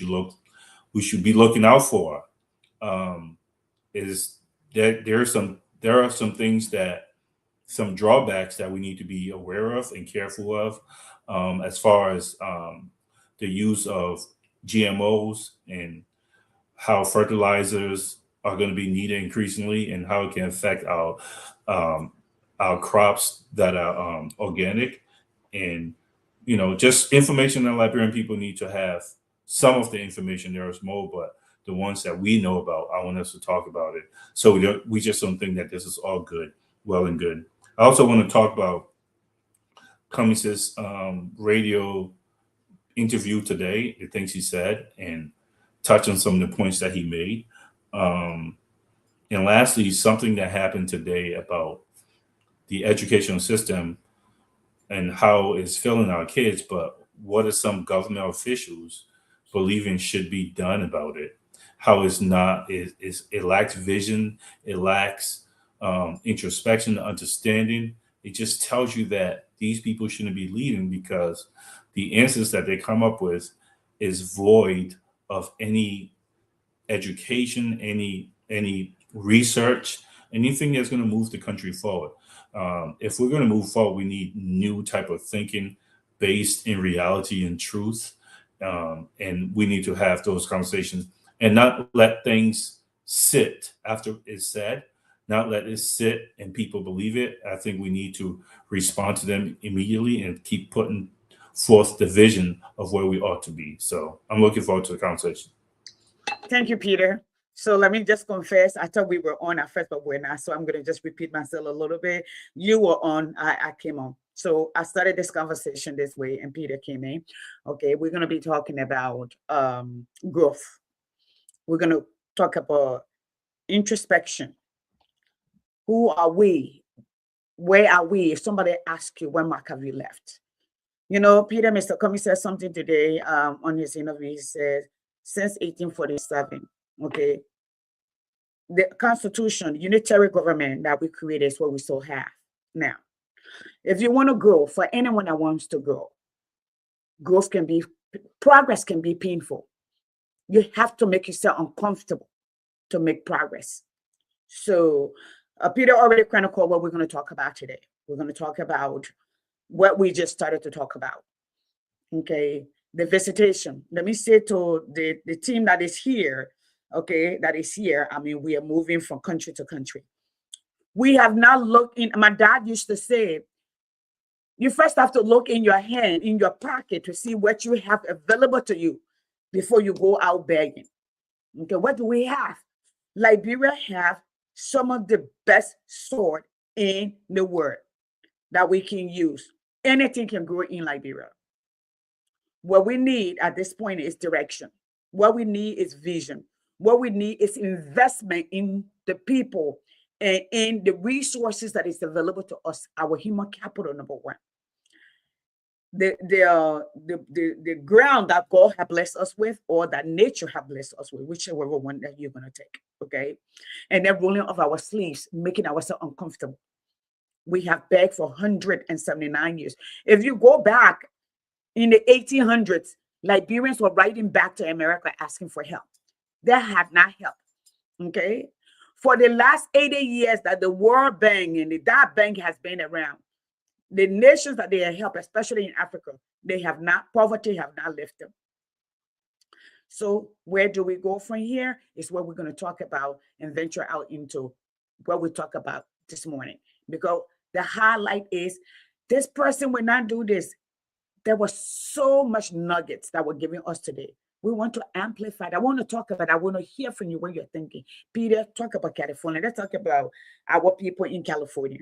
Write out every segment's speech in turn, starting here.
look we should be looking out for is that there are some things that some drawbacks that we need to be aware of and careful of, as far as the use of GMOs and how fertilizers are going to be needed increasingly and how it can affect um, our crops that are organic. And just information that Liberian people need to have. Some of the information, there is more, but the ones that we know about, I want us to talk about it, so we just don't think that this is all good, well and good. I also want to talk about Cummings's radio interview today, the things he said, and touch on some of the points that he made. Um, and lastly, something that happened today about the educational system and how it's failing our kids, but what are some government officials believing should be done about it? How it's not, it lacks vision, it lacks introspection, understanding. It just tells you that these people shouldn't be leading because the answers that they come up with is void of any education, any research, anything that's going to move the country forward. If we're going to move forward, we need new type of thinking based in reality and truth, and we need to have those conversations and not let things sit after it's said. Not let it sit and people believe it. I think we need to respond to them immediately and keep putting forth the vision of where we ought to be. So I'm looking forward to the conversation. Thank you, Peter. So let me just confess, I thought we were on at first, but we're not. So I'm going to just repeat myself a little bit. You were on, I came on. So I started this conversation this way and Peter came in. Okay, we're going to be talking about growth. We're going to talk about introspection. Who are we? Where are we? If somebody asks you, when mark have you left? Peter, Mr. Cummings said something today on his interview. He said, since 1847, okay, the Constitution, unitary government that we created is what we still have now. If you want to grow, for anyone that wants to grow, progress can be painful. You have to make yourself uncomfortable to make progress. So Peter already chronicled what we're going to talk about today. We're going to talk about what we just started to talk about. Okay, the visitation. Let me say to the team that is here, okay, that is here. I mean, we are moving from country to country. We have not looked in. My dad used to say, you first have to look in your hand, in your pocket to see what you have available to you before you go out begging. Okay, what do we have? Liberia have some of the best sword in the world that we can use. Anything can grow in Liberia. What we need at this point is direction. What we need is vision. What we need is investment in the people and in the resources that is available to us, our human capital, number one. The ground that God has blessed us with, or that nature has blessed us with, whichever one that you're going to take, okay? And then rolling off our sleeves, making ourselves uncomfortable. We have begged for 179 years. If you go back in the 1800s, Liberians were writing back to America asking for help. They have not helped, okay? For the last 80 years that the World Bank and that bank has been around, the nations that they have helped, especially in Africa, poverty have not left them. So where do we go from here is what we're going to talk about and venture out into what we talk about this morning. Because the highlight is this person will not do this. There was so much nuggets that were given us today. We want to amplify it. I want to talk about it. I want to hear from you what you're thinking. Peter, talk about California. Let's talk about our people in California.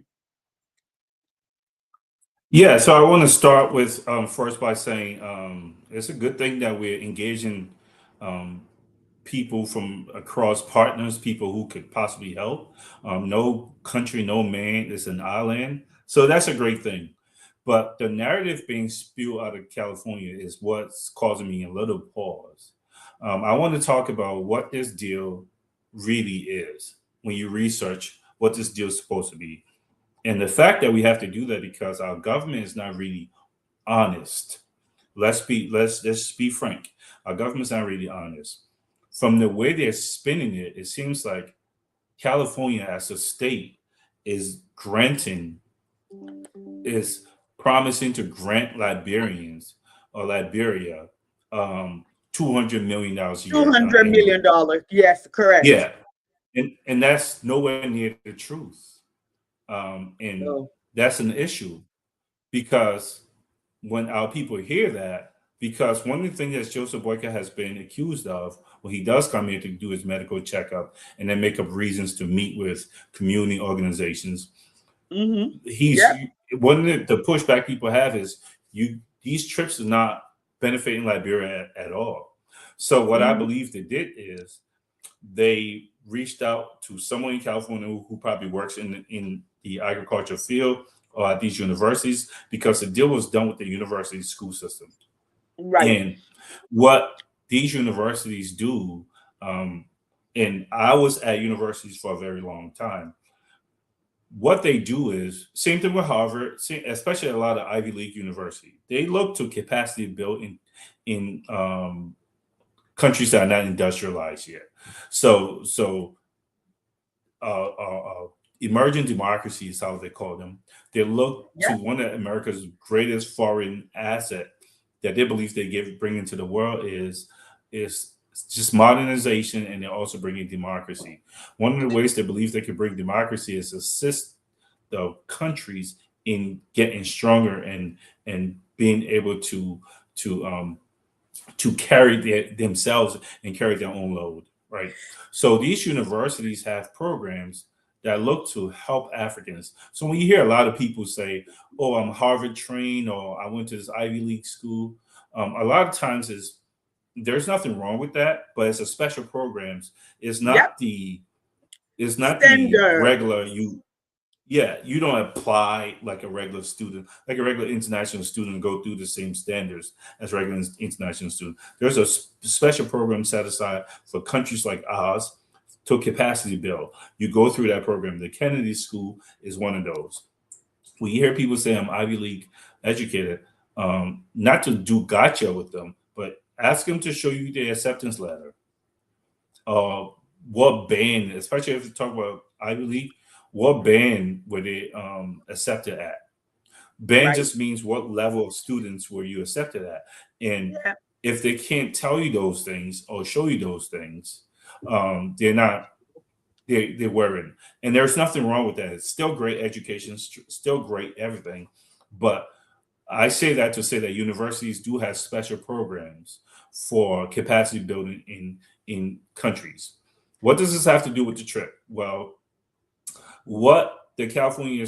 Yeah, so I want to start with first by saying it's a good thing that we're engaging um, people from across partners, people who could possibly help. No country, no man is an island. So that's a great thing. But the narrative being spewed out of California is what's causing me a little pause. I want to talk about what this deal really is when you research what this deal is supposed to be. And the fact that we have to do that because our government is not really honest. Let's be frank. Our government's not really honest. From the way they're spinning it, it seems like California as a state is granting, is promising to grant Liberians or Liberia um, $200 million a two year hundred million annually. dollars. Yes, correct. Yeah, and that's nowhere near the truth. And So, that's an issue because when our people hear that, because one of the things that Joseph Boyka has been accused of when he does come here to do his medical checkup and then make up reasons to meet with community organizations, mm-hmm. he's Yep. one of the pushback people have is you these trips are not benefiting Liberia at all. So what I Mm-hmm. believe they did is they reached out to someone in California who probably works in the agriculture field or at these universities because the deal was done with the university school system. Right. And what these universities do, um, and I was at universities for a very long time. What they do is same thing with Harvard, especially a lot of Ivy League university. They look to capacity build in countries that are not industrialized yet. So emerging democracies, how they call them, they look to Yep. one of America's greatest foreign asset that they believe they bring into the world is just modernization, and they're also bringing democracy. One of the ways they believe they can bring democracy is assist the countries in getting stronger and being able to to carry themselves and carry their own load, right? So these universities have programs that look to help Africans. So when you hear a lot of people say, "Oh, I'm Harvard trained," or "I went to this Ivy League school," a lot of times is there's nothing wrong with that, but it's a special programs. It's Yep. not the it's not the Standard. regular you yeah, you don't apply like a regular student, like a regular international student, go through the same standards as regular international student. There's a special program set aside for countries like ours to capacity build. You go through that program. The Kennedy School is one of those. When you hear people say I'm Ivy League educated, not to do gotcha with them, but ask them to show you their acceptance letter. uh, what band, especially if you talk about Ivy League, what band were they accepted at? Band Right. just means what level of students were you accepted at, and Yeah. if they can't tell you those things or show you those things, they're not they're worrying, and there's nothing wrong with that. It's still great education, still great everything, but I say that to say that universities do have special programs for capacity building in countries. What does this have to do with the trip? Well, what the California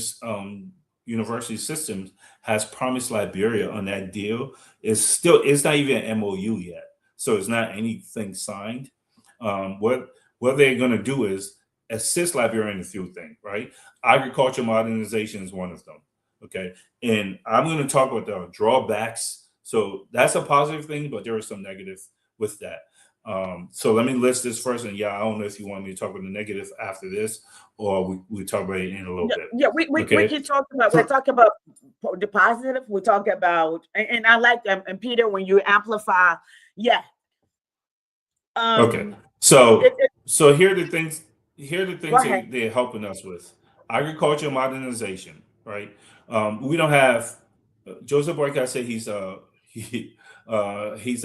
university system has promised Liberia on that deal is still it's not even an MOU yet, so it's not anything signed. What they're going to do is assist Liberia in a few things, right? Agriculture modernization is one of them. Okay, and I'm going to talk about the drawbacks. So that's a positive thing, but there are some negative with that. So let me list this first, and yeah, I don't know if you want me to talk about the negative after this, or we talk about it in a little Yeah, bit. yeah, we Okay. can talk about we're For, talking about the positive. We talk about and I like and Peter when you amplify, yeah. okay. Um, So it, so here are the things. Here are the go things ahead. they're helping us with: agriculture modernization. Right. We don't have Joseph Boycott said he's an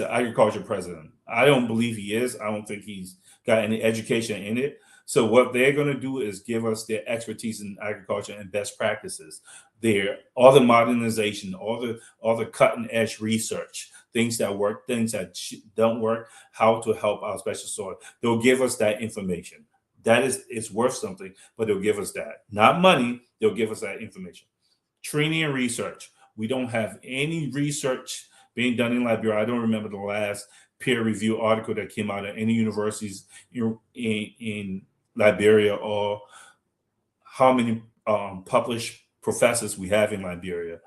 agriculture president. I don't believe he is. I don't think he's got any education in it. So what they're going to do is give us their expertise in agriculture and best practices. Their all the modernization, all the cutting edge research, things that work, things that don't work, how to help our special soil. They'll give us that information. That is it's worth something, but they'll give us that. Not money, they'll give us that information. Training and research. We don't have any research being done in Liberia. I don't remember the last peer review article that came out of any universities in Liberia or how many published professors we have in Liberia.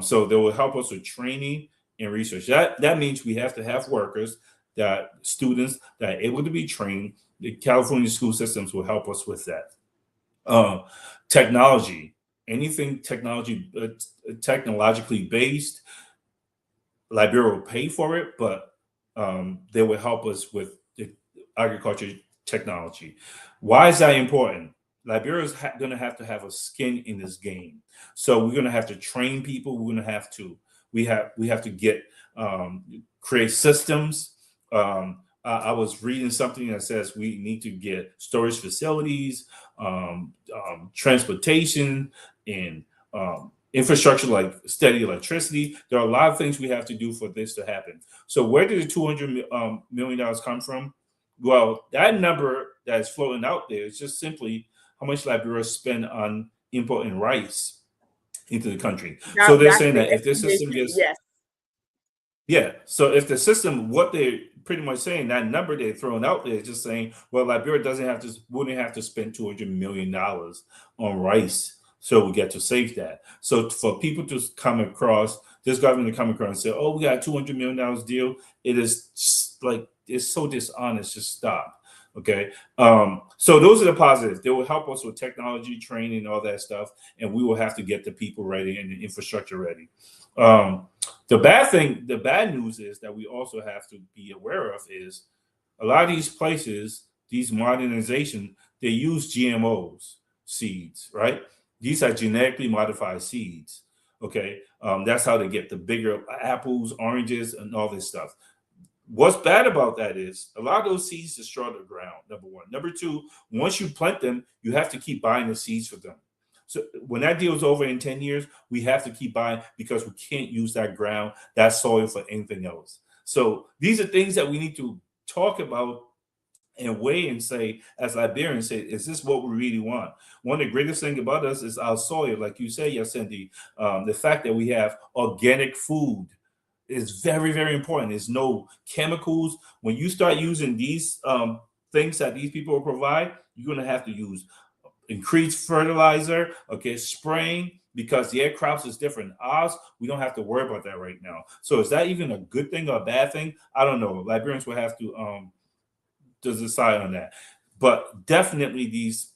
So they will help us with training and research. That means we have to have workers, that students that are able to be trained. The California school systems will help us with that. Uh, Technology, anything technologically based, Liberia will pay for it, but they will help us with the agriculture technology. Why is that important? Liberia is going to have a skin in this game, so we're going to have to train people. We're going to have to we have to get create systems. I was reading something that says we need to get storage facilities, transportation, and infrastructure like steady electricity. There are a lot of things we have to do for this to happen. So where did the $200 million come from? Well, that number that's floating out there is just simply how much Liberia spend on importing rice into the country. So they're That's saying the that if this system estimation. gets Yes. yeah. So if the system, what they're pretty much saying, that number they're throwing out there is just saying, well, Liberia doesn't have to, wouldn't have to spend $200 million on rice. So we get to save that. So for people to come across, this government to come across and say, oh, we got a $200 million deal, it is just like, it's so dishonest. Just stop. Okay. So those are the positives. They will help us with technology, training, all that stuff. And we will have to get the people ready and the infrastructure ready. Um, the bad news is that we also have to be aware of is a lot of these places, these modernization, they use GMOs seeds, right? These are genetically modified seeds. Okay, that's how they get the bigger apples, oranges, and all this stuff. What's bad about that is a lot of those seeds destroy the ground. Number one. Number two, once you plant them, you have to keep buying the seeds for them. So when that deal is over in 10 years, we have to keep buying because we can't use that ground, that soil for anything else. So these are things that we need to talk about and weigh and say, as Liberians, say, is this what we really want? One of the greatest things about us is our soil, like you say, Yacindy. The fact that we have organic food is very, very important. There's no chemicals. When you start using these things that these people provide, you're going to have to use increased fertilizer, okay, spraying, because their crops is different. Ours, we don't have to worry about that right now. So is that even a good thing or a bad thing? I don't know. Liberians will have to decide on that. But definitely these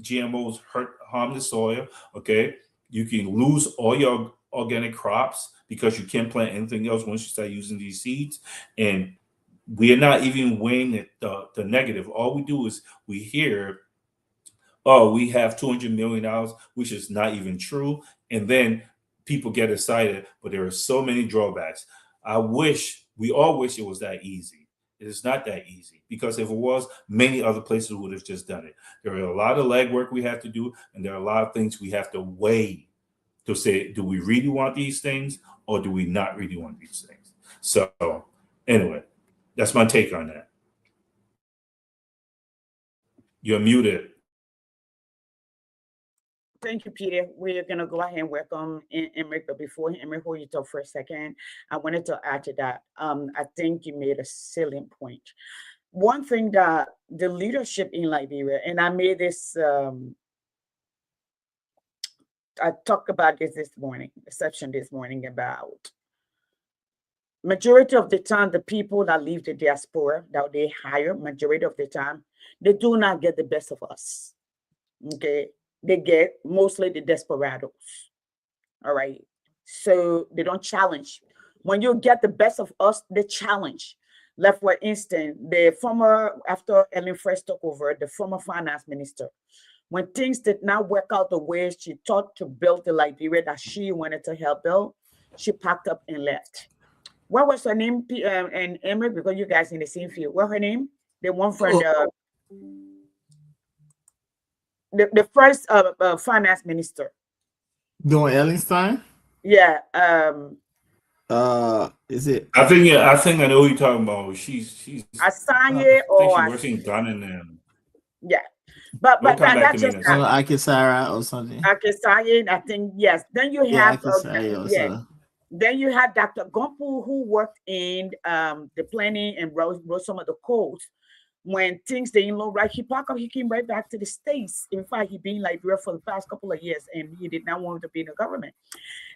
GMOs harm the soil. Okay, you can lose all your organic crops because you can't plant anything else once you start using these seeds. And we are not even weighing the negative. All we do is we hear, oh, we have $200 million, which is not even true. And then people get excited, but there are so many drawbacks. We all wish it was that easy. It is not that easy because if it was, many other places would have just done it. There are a lot of legwork we have to do, and there are a lot of things we have to weigh to say, do we really want these things or do we not really want these things? So, anyway, that's my take on that. You're muted. Thank you, Peter. We're gonna go ahead and welcome Emric, but before Emric, hold you talk for a second, I wanted to add to that. I think you made a salient point. One thing that the leadership in Liberia, and I made this, I talked about this morning, section this morning about majority of the time, the people that leave the diaspora that they hire, majority of the time, they do not get the best of us. Okay, they get mostly the desperados. All right. So they don't challenge. When you get the best of us, they challenge. Like for instance, the former, after Ellen first took over, the former finance minister, when things did not work out the way she thought to build the Liberia that she wanted to help build, she packed up and left. What was her name? And Emily, because you guys in the same field. What her name? The one from Oh, the first finance minister. doing Ellenstein? Yeah. Is it? I think I know who you're talking about. Asanye I think or she works in Ghana now. yeah. But Don't come back to that's me just in a Oh, second. Akisara or something? Akasaye, I think yes. Then you Yeah, have Akisara yeah. also. Then you have Dr. Gompu who worked in the planning and wrote some of the codes. When things didn't look right, he packed up, he came right back to the States. In fact, he been in Liberia for the past couple of years and he did not want to be in the government.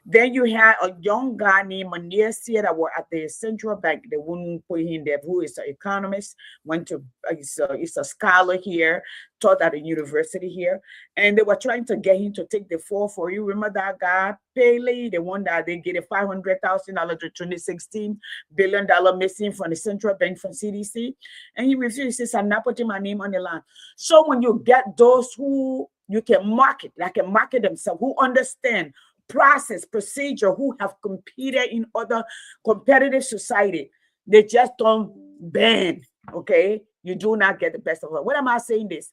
Then you had a young guy named Manir that were at the central bank. They wouldn't put him there, who is an economist, went to, he's a scholar here, taught at a university here, and they were trying to get him to take the fall for you. Remember that guy, Paley, the one that they get a $500,000 to $26 billion missing from the central bank from CDC, and he refused. He says, "I'm not putting my name on the line." So when you get those who you can market, like can market themselves, who understand process, procedure, who have competed in other competitive society, they just don't bend. Okay, you do not get the best of it. What am I saying this?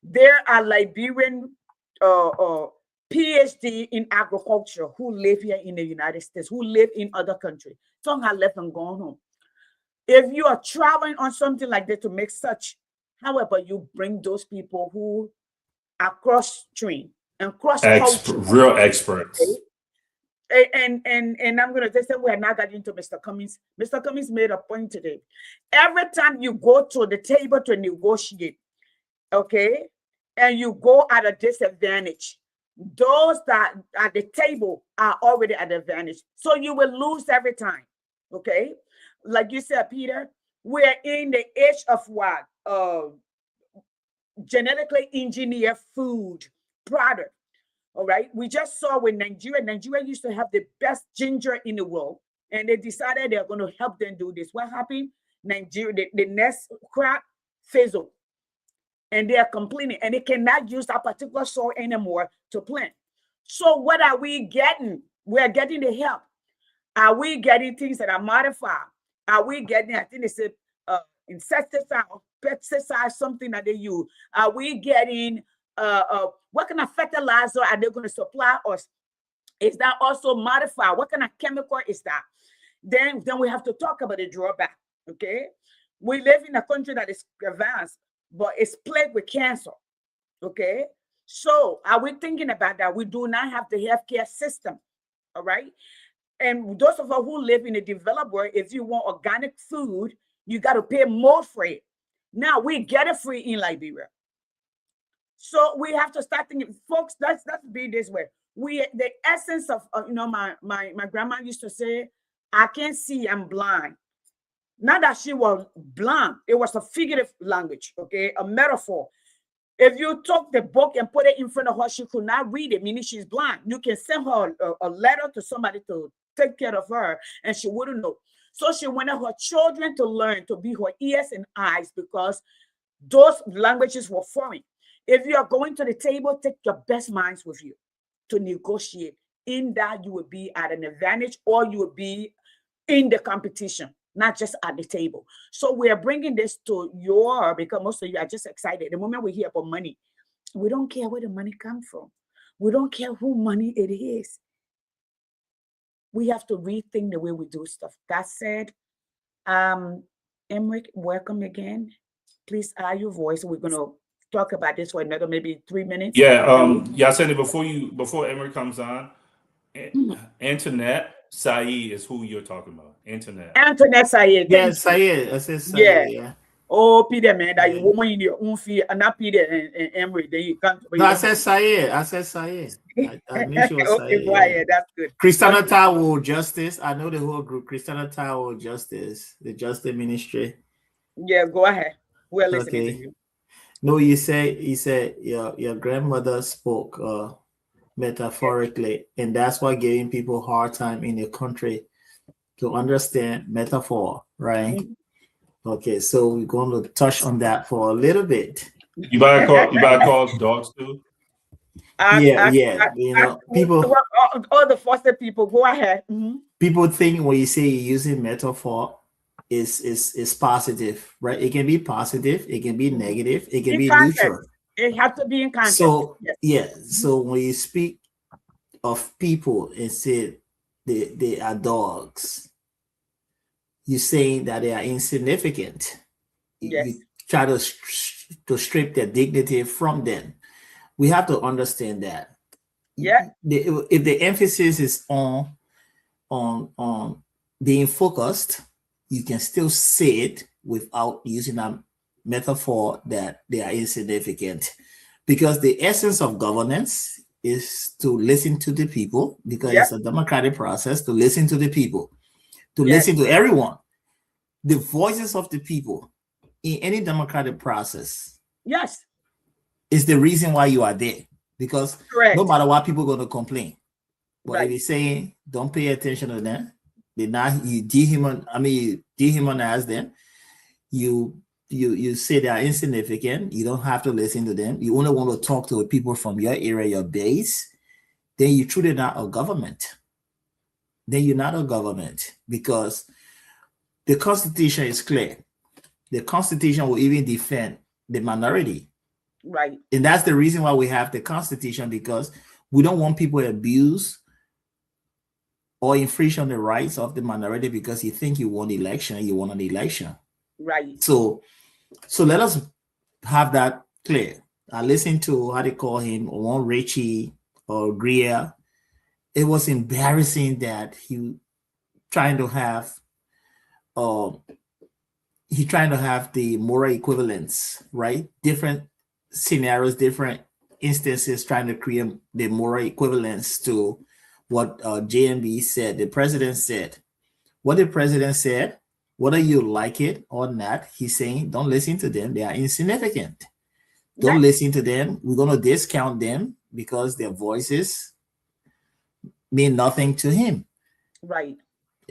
There are Liberian PhD in agriculture who live here in the United States, who live in other countries. Some have left and gone home. If you are traveling on something like that to make such, however, you bring those people who are cross-trained and cross-cultural. Real experts. Okay? And I'm going to just say we are not getting into Mr. Cummings. Mr. Cummings made a point today. Every time you go to the table to negotiate, okay, and you go at a disadvantage, those that at the table are already at advantage. So you will lose every time, okay? Like you said, Peter, we're in the age of what? Genetically engineered food product. All right. We just saw with Nigeria. Nigeria used to have the best ginger in the world, and they decided they're going to help them do this. What happened? Nigeria, the next crop fizzled, and they are complaining, and they cannot use that particular soil anymore to plant. So what are we getting? We are getting the help. Are we getting things that are modified? Are we getting, I think it's a insecticide or pesticide, something that they use? Are we getting what kind of fertilizer are they going to supply us? Is that also modified? What kind of chemical is that? Then we have to talk about the drawback. Okay, we live in a country that is advanced, but it's plagued with cancer. Okay, so are we thinking about that? We do not have the healthcare system. All right, and those of us who live in the developed world, if you want organic food, you got to pay more for it. Now we get it free in Liberia. So we have to start thinking, folks, let's be this way. The essence of my grandma used to say, I can't see, I'm blind. Not that she was blind, it was a figurative language, okay, a metaphor. If you took the book and put it in front of her, she could not read it, meaning she's blind. You can send her a letter to somebody to take care of her, and she wouldn't know. So she wanted her children to learn to be her ears and eyes, because those languages were foreign. If you are going to the table, take your best minds with you to negotiate. In that, you will be at an advantage, or you will be in the competition, not just at the table. So we are bringing this to because most of you are just excited. The moment we hear about money, we don't care where the money comes from. We don't care who money it is. We have to rethink the way we do stuff. That said, Emric, welcome again. Please add your voice. We're going to talk about this for another maybe 3 minutes. Yeah, Cindy, before Emery comes on, Antoinette Said is who you're talking about. Antoinette Said. Yes, Said. I said Said, yeah. Oh, Peter, man, that you woman in your own feet, and not Peter and Emery. Then you can't. No, I said Said. I knew she was okay, Said. yeah, that's good. Christiana Taiwo Justice. I know the whole group. Christiana Taiwo Justice, the Justice Ministry. Yeah, go ahead. We're listening to you. No, you said your grandmother spoke metaphorically, and that's why giving people a hard time in the country to understand metaphor, right? Mm-hmm. Okay, so we're going to touch on that for a little bit. You better call dogs too. People. All the foster people, go ahead. Mm-hmm. People think when you say you're using metaphor, is positive, right? It can be positive, it can be negative, it can be neutral. It has to be in context. So so when you speak of people and say they are dogs, you're saying that they are insignificant. Yes. You try to strip their dignity from them. We have to understand that. Yeah. If the emphasis is on being focused, you can still say it without using a metaphor that they are insignificant, because the essence of governance is to listen to the people, because it's a democratic process, to listen to the people, to listen to everyone. The voices of the people in any democratic process It's the reason why you are there, because Correct. no matter what, people are going to complain. But Right. if you're saying don't pay attention to them, they not you dehumanize them. You say they are insignificant. You don't have to listen to them. You only want to talk to people from your area, your base. Then you truly not a government. Then you're not a government, because the Constitution is clear. The Constitution will even defend the minority. Right. And that's the reason why we have the Constitution, because we don't want people to abuse or infringe on the rights of the minority because you think you won the election, you won an election. Right. So let us have that clear. I listened to how they call him, one Richie or Greer. It was embarrassing that he trying to have the moral equivalence, right? Different scenarios, different instances, trying to create the moral equivalence to what JMB said, the president said. What the president said, whether you like it or not, he's saying, don't listen to them. They are insignificant. Don't listen to them. We're going to discount them because their voices mean nothing to him. Right.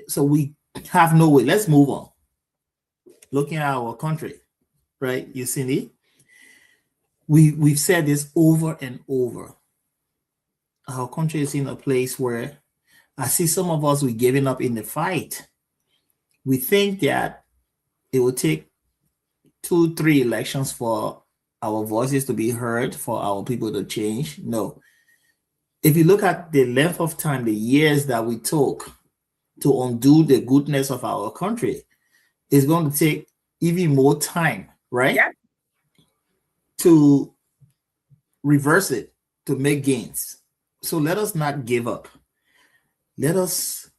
So we have no way. Let's move on. Looking at our country, right? You see me? We've said this over and over. Our country is in a place where I see some of us, we're giving up in the fight. We think that it will take 2-3 elections for our voices to be heard, for our people to change. No. If you look at the length of time, the years that we took to undo the goodness of our country, it's going to take even more time, right? Yeah. To reverse it, to make gains. So let us not give up. Let us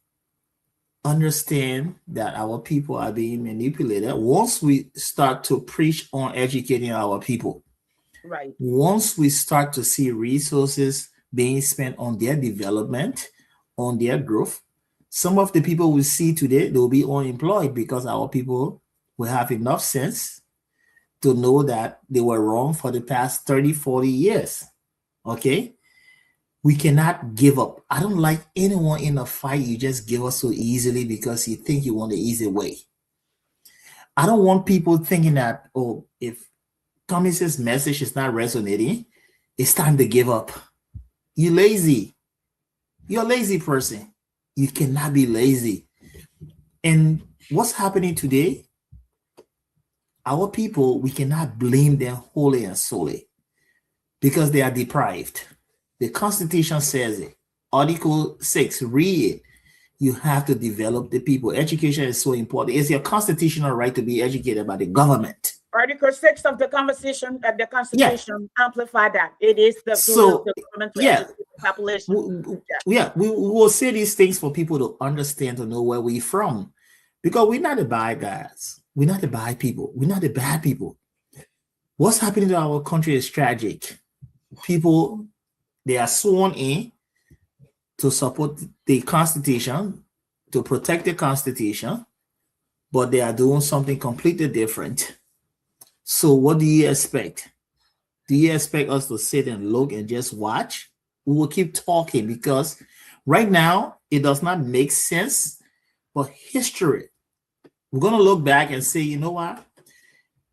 understand that our people are being manipulated. Once we start to preach on educating our people, right? Once we start to see resources being spent on their development, on their growth, some of the people we see today, they'll be unemployed because our people will have enough sense to know that they were wrong for the past 30, 40 years. Okay? We cannot give up. I don't like anyone in a fight you just give up so easily because you think you want the easy way. I don't want people thinking that, oh, if Cummings' message is not resonating, it's time to give up. You're lazy. You're a lazy person. You cannot be lazy. And what's happening today? Our people, we cannot blame them wholly and solely because they are deprived. The Constitution says it. Article 6, read it. You have to develop the people. Education is so important. It's your constitutional right to be educated by the government. Article 6 of the Constitution amplify that. It is the government to educate the population. We will say these things for people to understand, to know where we're from. Because we're not the bad guys. We're not the bad people. We're not the bad people. What's happening to our country is tragic. People, they are sworn in to support the Constitution, to protect the Constitution, but they are doing something completely different. So what do you expect? Do you expect us to sit and look and just watch? We will keep talking because right now it does not make sense, but history, we're going to look back and say, you know what?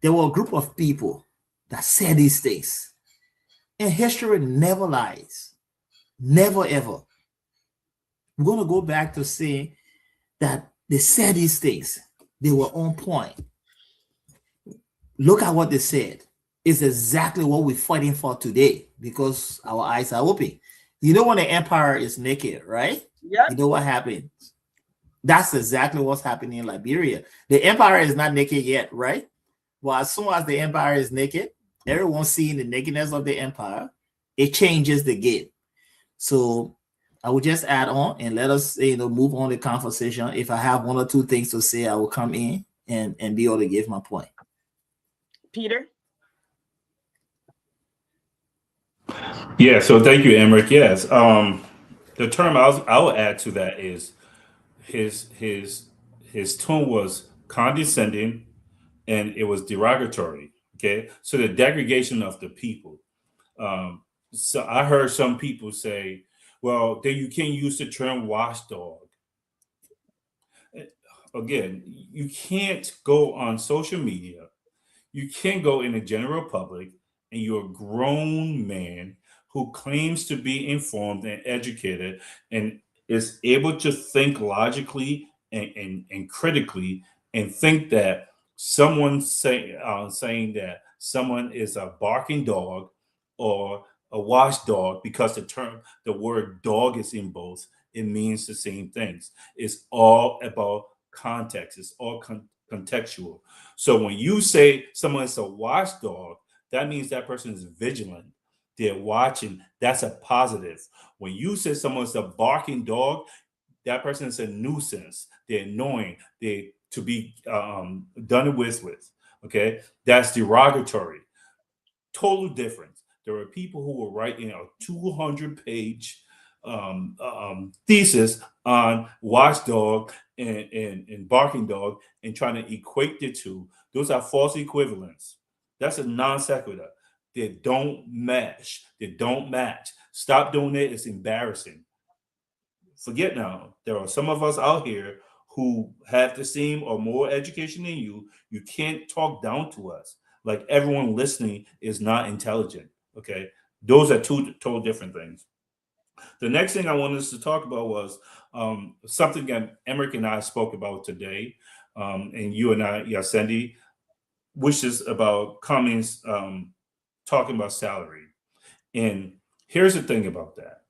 There were a group of people that said these things. And history never lies. Never, ever. We're going to go back to say that they said these things. They were on point. Look at what they said. It's exactly what we're fighting for today because our eyes are open. You know when the empire is naked, right? Yeah. You know what happens? That's exactly what's happening in Liberia. The empire is not naked yet, right? Well, as soon as the empire is naked, everyone seeing the nakedness of the empire, it changes the game. So I will just add on and let us move on the conversation. If I have one or two things to say, I will come in and be able to give my point. Peter? Yeah, so thank you, Emmerich. Yes. The term I'll add to that is his tone was condescending and it was derogatory. Okay. So the degradation of the people. So I heard some people say, well, then you can use the term watchdog. Again, you can't go on social media. You can't go in the general public and you're a grown man who claims to be informed and educated and is able to think logically and critically and think that saying that someone is a barking dog or a watchdog because the word dog is in both, it means the same things. It's all about context. It's all contextual. So when you say someone is a watchdog, that means that person is vigilant. They're watching. That's a positive. When you say someone's a barking dog, that person is a nuisance. They're annoying. They to be done with. Okay, that's derogatory. Total difference. There are people who will write in a 200-page thesis on watchdog and barking dog and trying to equate the two. Those are false equivalents. That's a non sequitur. They don't match. They don't match. Stop doing it. It's embarrassing. Forget now. There are some of us out here who have the same or more education than you. You can't talk down to us. Like everyone listening is not intelligent. Okay. Those are two total different things. The next thing I wanted us to talk about was something that Emmerich and I spoke about today, and you and I, Yasendi, which is about Cummings talking about salary. And here's the thing about that.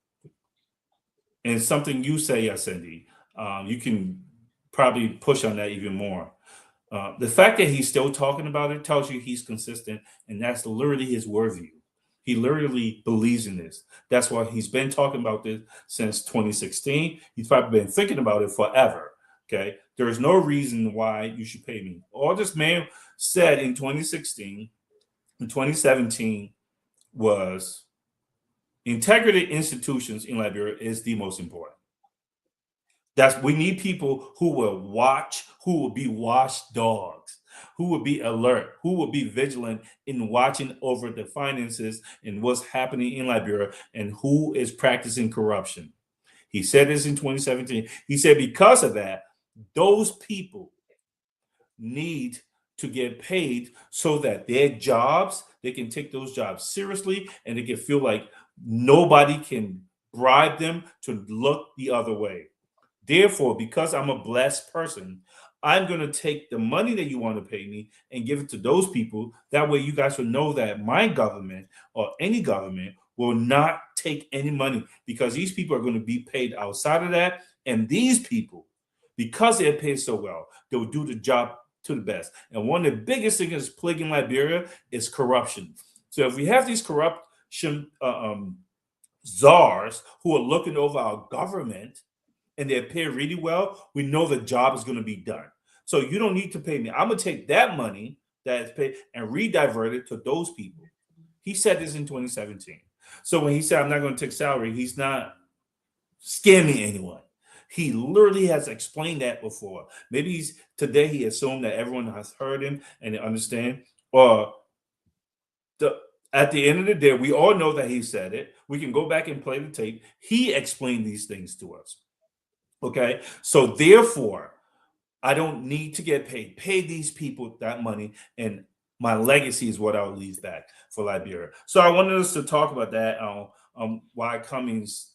And something you say, Yasendi, you can probably push on that even more. The fact that he's still talking about it tells you he's consistent, and that's literally his worldview. He literally believes in this. That's why he's been talking about this since 2016. He's probably been thinking about it forever. Okay. There is no reason why you should pay me. All this man said in 2016 and 2017 was integrity institutions in Liberia is the most important. We need people who will watch, who will be watchdogs, who will be alert, who will be vigilant in watching over the finances and what's happening in Liberia and who is practicing corruption. He said this in 2017. He said because of that, those people need to get paid so that their jobs, they can take those jobs seriously and they can feel like nobody can bribe them to look the other way. Therefore, because I'm a blessed person, I'm going to take the money that you want to pay me and give it to those people. That way, you guys will know that my government or any government will not take any money because these people are going to be paid outside of that. And these people, because they're paid so well, they'll do the job to the best. And one of the biggest things that's plaguing Liberia is corruption. So if we have these corruption czars who are looking over our government, and they're paid really well, we know the job is going to be done. So you don't need to pay me. I'm going to take that money that is paid and redivert it to those people. He said this in 2017. So when he said, I'm not going to take salary, he's not scamming anyone. He literally has explained that before. Maybe today he assumed that everyone has heard him and they understand. Or at the end of the day, we all know that he said it. We can go back and play the tape. He explained these things to us. Okay, so therefore, I don't need to get paid. Pay these people that money, and my legacy is what I'll leave back for Liberia. So I wanted us to talk about that. Why Cummings,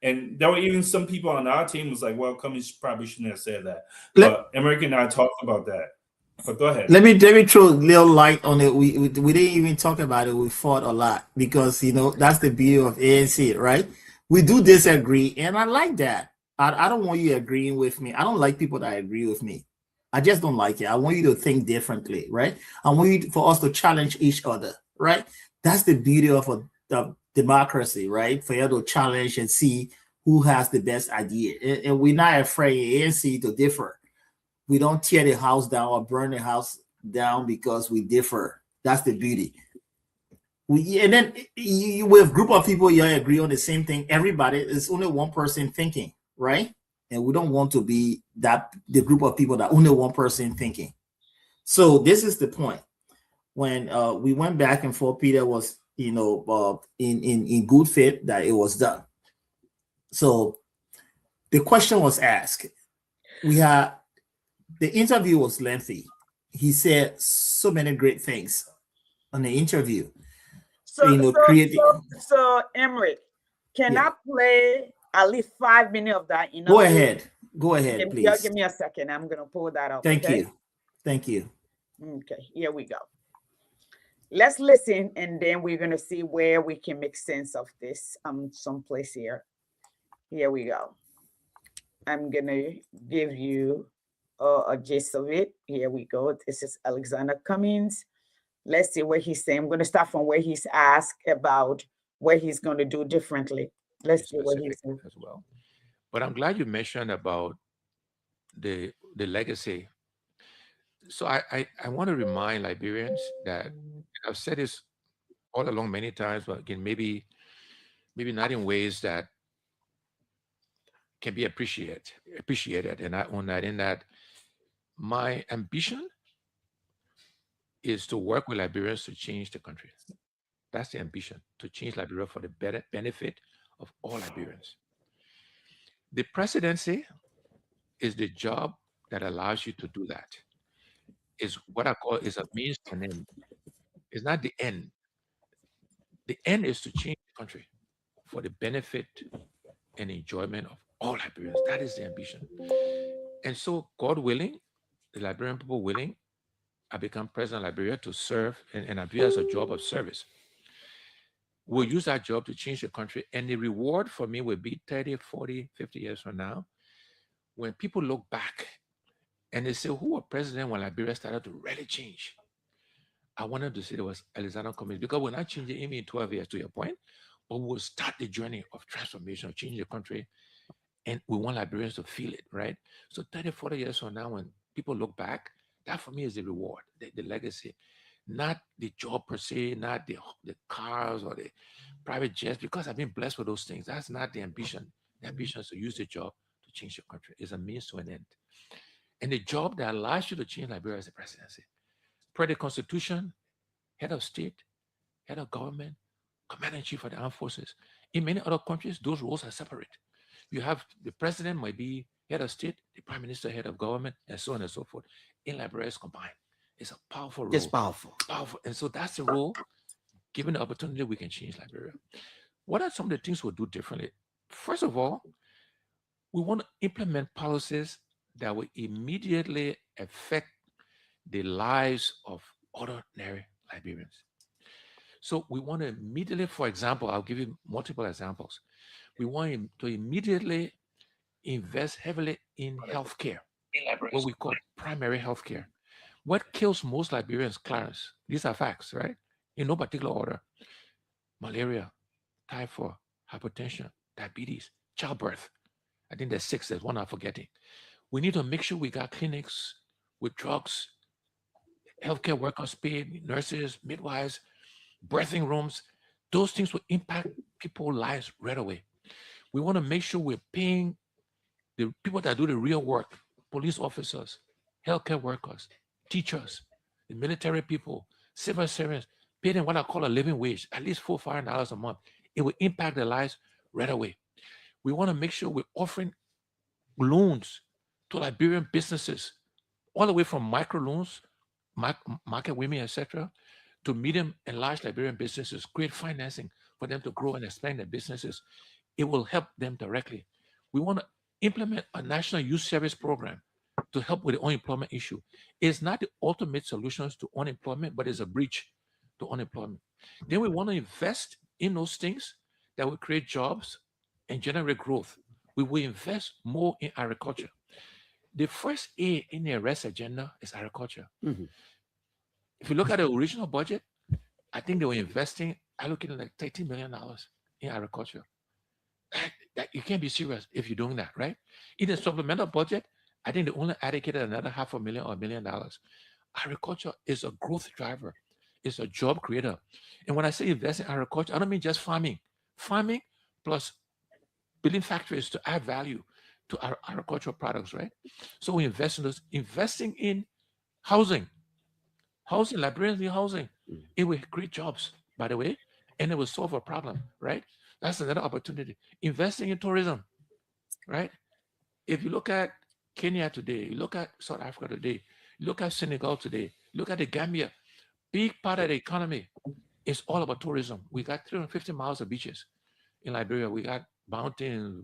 and there were even some people on our team was like, well, Cummings probably shouldn't have said that. But America and I talked about that. But go ahead. Let me throw a little light on it. We didn't even talk about it. We fought a lot because that's the beauty of ANC, right? We do disagree, and I like that. I don't want you agreeing with me. I don't like people that agree with me. I just don't like it. I want you to think differently, right? I want you for us to challenge each other, right? That's the beauty of a democracy, right? For you to challenge and see who has the best idea. And we're not afraid, ANC, to differ. We don't tear the house down or burn the house down because we differ. That's the beauty. And then you with a group of people, you agree on the same thing. Everybody is only one person thinking, right? And we don't want to be the group of people that only one person thinking. So this is the point. When we went back and forth, Peter was, in good faith that it was done. So the question was asked. The interview was lengthy. He said so many great things on the interview. Creating. So Emery, can I play at least 5 minutes of that? Go ahead, please. Give me a second. I'm gonna pull that up. Thank you. Okay, here we go. Let's listen, and then we're gonna see where we can make sense of this. Someplace here. Here we go. I'm gonna give you a gist of it. Here we go. This is Alexander Cummings. Let's see what he's saying. I'm going to start from where he's asked about what he's going to do differently. Let's see what he's saying as well. But I'm glad you mentioned about the legacy. So I want to remind Liberians that I've said this all along many times, but again, maybe not in ways that can be appreciated. And I own that in that my ambition is to work with Liberians to change the country. That's the ambition, to change Liberia for the better benefit of all Liberians. The presidency is the job that allows you to do that. Is what I call is a means to an end. It's not the end. The end is to change the country for the benefit and enjoyment of all Liberians. That is the ambition. And so, God willing, the Liberian people willing, I become president of Liberia to serve, and I view it as a job of service. We'll use that job to change the country, and the reward for me will be 30, 40, 50 years from now, when people look back and they say, who was president when Liberia started to really change? I wanted to say it was Alexander Cummings, because we're not changing him in 12 years, to your point, but we'll start the journey of transformation, of changing the country, and we want Liberians to feel it, right? So 30, 40 years from now, when people look back, that for me is the reward, the legacy, not the job per se, not the cars or the private jets, because I've been blessed with those things. That's not the ambition. The ambition is to use the job to change your country. It's a means to an end. And the job that allows you to change Liberia is the presidency. Per the Constitution, head of state, head of government, commander-in-chief of the armed forces. In many other countries, those roles are separate. You have the president might be head of state, the prime minister, head of government, and so on and so forth. In Liberia, it's combined. It's a powerful role. It's powerful. And so that's the role. Given the opportunity, we can change Liberia. What are some of the things we'll do differently? First of all, we want to implement policies that will immediately affect the lives of ordinary Liberians. So we want to immediately, for example, I'll give you multiple examples. We want to immediately invest heavily in healthcare, what we call primary healthcare. What kills most Liberians, Clarence? These are facts, right? In no particular order. Malaria, typhoid, hypertension, diabetes, childbirth. I think there's 6, there's one I'm forgetting. We need to make sure we got clinics with drugs, healthcare workers paid, nurses, midwives, birthing rooms. Those things will impact people's lives right away. We want to make sure we're paying the people that do the real work, police officers, healthcare workers, teachers, the military people, civil servants, pay them what I call a living wage, at least $400 or $500 a month. It will impact their lives right away. We want to make sure we're offering loans to Liberian businesses, all the way from micro loans, market women, etc., to medium and large Liberian businesses, create financing for them to grow and expand their businesses. It will help them directly. We want to implement a national youth service program to help with the unemployment issue. It's not the ultimate solutions to unemployment, but it's a bridge to unemployment. Then we want to invest in those things that will create jobs and generate growth. We will invest more in agriculture. The first A in the arrest agenda is agriculture. Mm-hmm. If you look at the original budget, I think they were allocating like $30 million in agriculture. That you can't be serious if you're doing that, right? In the supplemental budget, I think they only allocated another $500,000 or $1 million. Agriculture is a growth driver. It's a job creator. And when I say invest in agriculture, I don't mean just farming. Farming plus building factories to add value to our agricultural products, right? So we invest in those, investing in housing. Liberians need housing. It will create jobs, by the way, and it will solve a problem, right? That's another opportunity. Investing in tourism, right? If you look at Kenya today, you look at South Africa today, you look at Senegal today, look at the Gambia, big part of the economy is all about tourism. We got 350 miles of beaches in Liberia. We got mountains,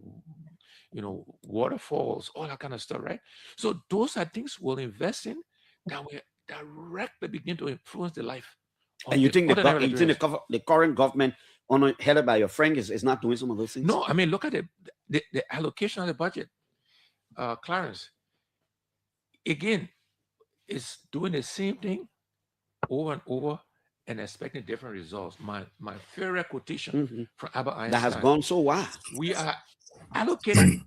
waterfalls, all that kind of stuff, right? So those are things we'll invest in that will directly begin to influence the life. And you think the current government, headed by your friend, is not doing some of those things? No, I mean, look at the allocation of the budget. Clarence, again, is doing the same thing over and over and expecting different results. My favorite quotation from Albert Einstein. That has gone so wide. We are allocating,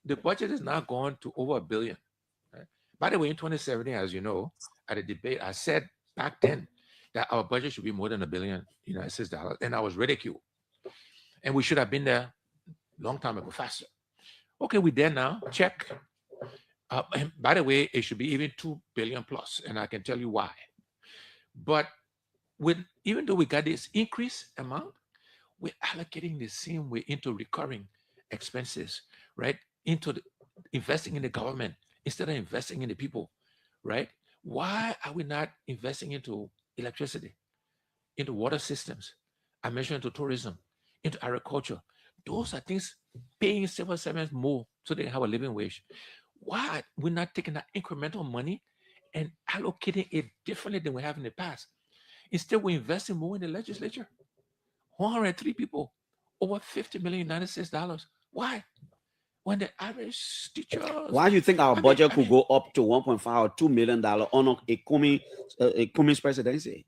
the budget is now gone to over $1 billion. Right? By the way, in 2017, as you know, at a debate, I said back then that our budget should be more than $1 billion United States dollars, and I was ridiculed. And we should have been there a long time ago, faster. Okay, we're there now. Check. And by the way, it should be even $2 billion plus, and I can tell you why. But even though we got this increased amount, we're allocating the same way into recurring expenses, right? Into investing in the government instead of investing in the people, right? Why are we not investing into electricity, into water systems? I mentioned into tourism, into agriculture. Those are things paying civil servants more so they have a living wage. Why we're not taking that incremental money and allocating it differently than we have in the past? Instead, we're investing more in the legislature. 103 people, over 50 million United States dollars. Why? When the average teacher. Why do you think our budget could go up to 1.5 or $2 million on a Cummings presidency?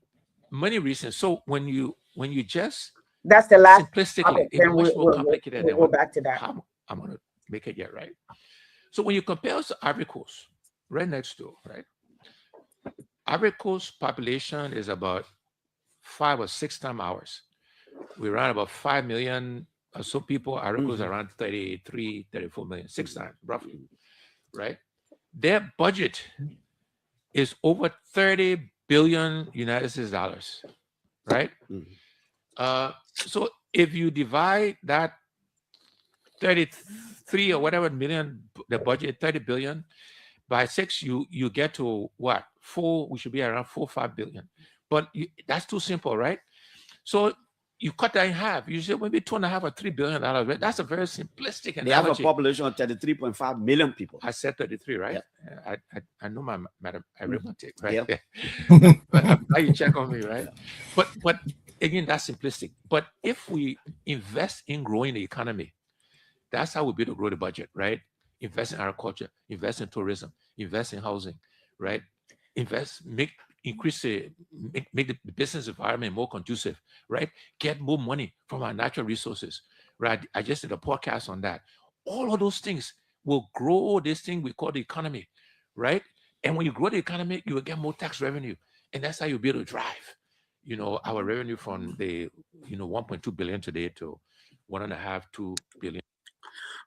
Many reasons. So when you just that's the last simplistically, it's much more complicated than we'll go back to that. I'm going to make it yet, right? So when you compare us to Ivory Coast, right next door, right? Ivory Coast population is about 5 or 6 times ours. We run about 5 million or so people. Ivory Coast around 33, 34 million, 6 times roughly, right? Their budget is over 30 billion United States dollars, right? So if you divide that 33 or whatever million, the budget 30 billion by 6, you get to what? 4, we should be around 4 or 5 billion. But that's too simple, right? So you cut that in half. You say maybe $2.5 or $3 billion. Right? That's a very simplistic analogy. They have a population of 33.5 million people. I said 33, right? Yeah. I know my arithmetic, right? Yep. But now you check on me, right? But again, that's simplistic. But if we invest in growing the economy, that's how we'll be able to grow the budget, right? Invest in agriculture, invest in tourism, invest in housing, right? Make the business environment more conducive, right? Get more money from our natural resources, right? I just did a podcast on that. All of those things will grow this thing we call the economy, right? And when you grow the economy, you will get more tax revenue, and that's how you'll be able to drive, our revenue from the 1.2 billion today to 1.5, 2 billion.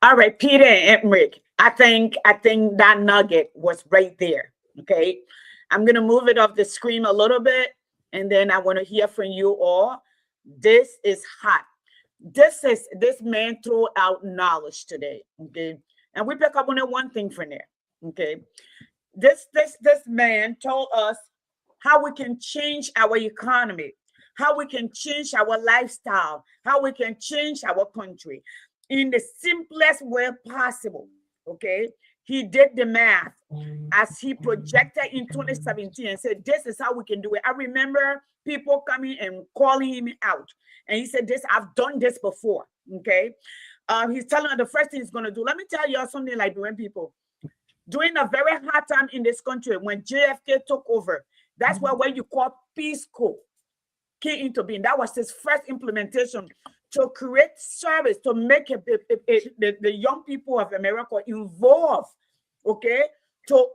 All right, Peter and Emmerich, I think that nugget was right there. Okay, I'm gonna move it off the screen a little bit, and then I want to hear from you all. This is hot. This man threw out knowledge today. Okay, and we pick up on one thing from there. Okay, this man told us how we can change our economy, how we can change our lifestyle, how we can change our country in the simplest way possible. Okay, he did the math as he projected in 2017 and said, this is how we can do it. I remember people coming and calling him out, and he said, I've done this before. Okay, he's telling us the first thing he's going to do. Let me tell you something, Liberian people. During a very hard time in this country, when JFK took over, that's what you call Peace Corps came into being. That was his first implementation, to create service, to make the young people of America involved, okay, to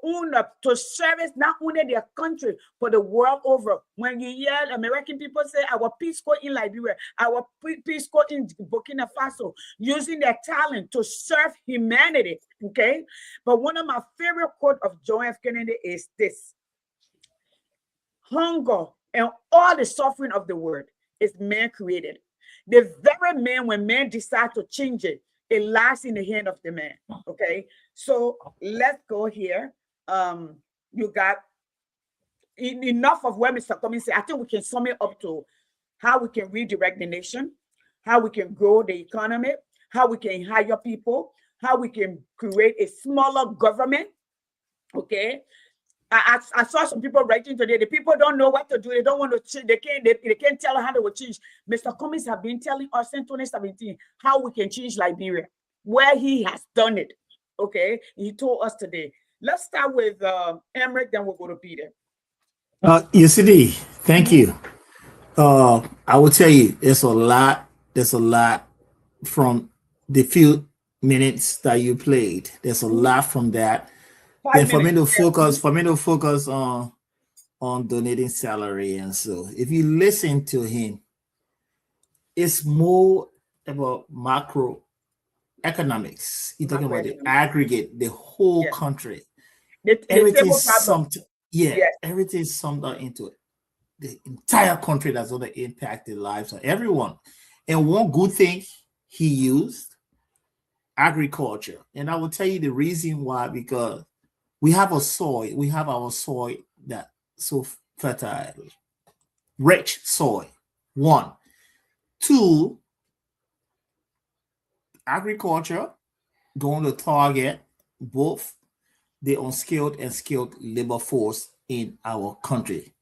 service not only their country, but the world over. When you hear American people say our Peace Corps in Liberia, our Peace Corps in Burkina Faso, using their talent to serve humanity, okay? But one of my favorite quotes of John F. Kennedy is this: hunger and all the suffering of the world is man created. The very man, when man decide to change it, it lies in the hand of the man. Okay, so let's go here. You got enough of where Mr. Cummings said. I think we can sum it up to how we can redirect the nation, how we can grow the economy, how we can hire people, how we can create a smaller government. Okay. I saw some people writing today. The people don't know what to do. They don't want to change. They can't tell how they will change. Mr. Cummings have been telling us in 2017 how we can change Liberia, where he has done it. Okay. He told us today. Let's start with Emmerich, then we'll go to Peter. UCD, thank you. I will tell you, there's a lot from the few minutes that you played. There's a lot from that. Then for me to focus on donating salary. And so if you listen to him, it's more about macro economics. You're talking about the aggregate, the whole country. Everything's summed, everything's summed up into it. The entire country that's going to impact the lives of everyone. And one good thing he used, agriculture. And I will tell you the reason why, because we have our soil that's so fertile, rich soil. 1. 2, agriculture going to target both the unskilled and skilled labor force in our country.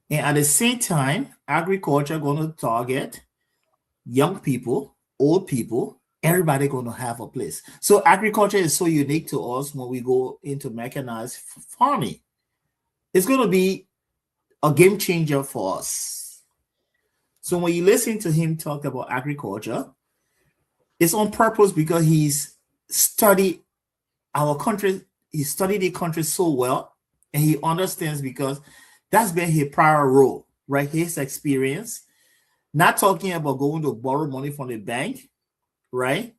And at the same time, agriculture going to target young people, old people, everybody going to have a place. So agriculture is so unique to us when we go into mechanized farming. It's going to be a game changer for us. So when you listen to him talk about agriculture, it's on purpose because he's studied our country. He studied the country so well, and he understands because that's been his prior role, right? His experience. Not talking about going to borrow money from the bank, right?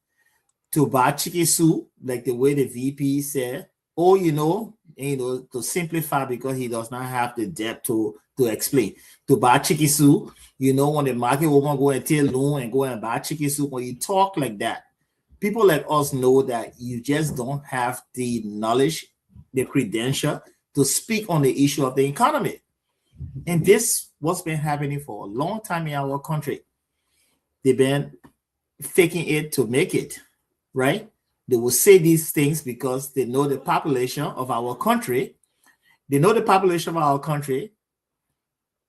To buy chicken soup, like the way the VP said, or to simplify because he does not have the depth to explain. To buy chicken soup, when the market woman go and tell loan and go and buy chicken soup, when you talk like that, people like us know that you just don't have the knowledge, the credential to speak on the issue of the economy. And this what's been happening for a long time in our country. They've been faking it to make it, right? They will say these things because they know the population of our country. They know the population of our country.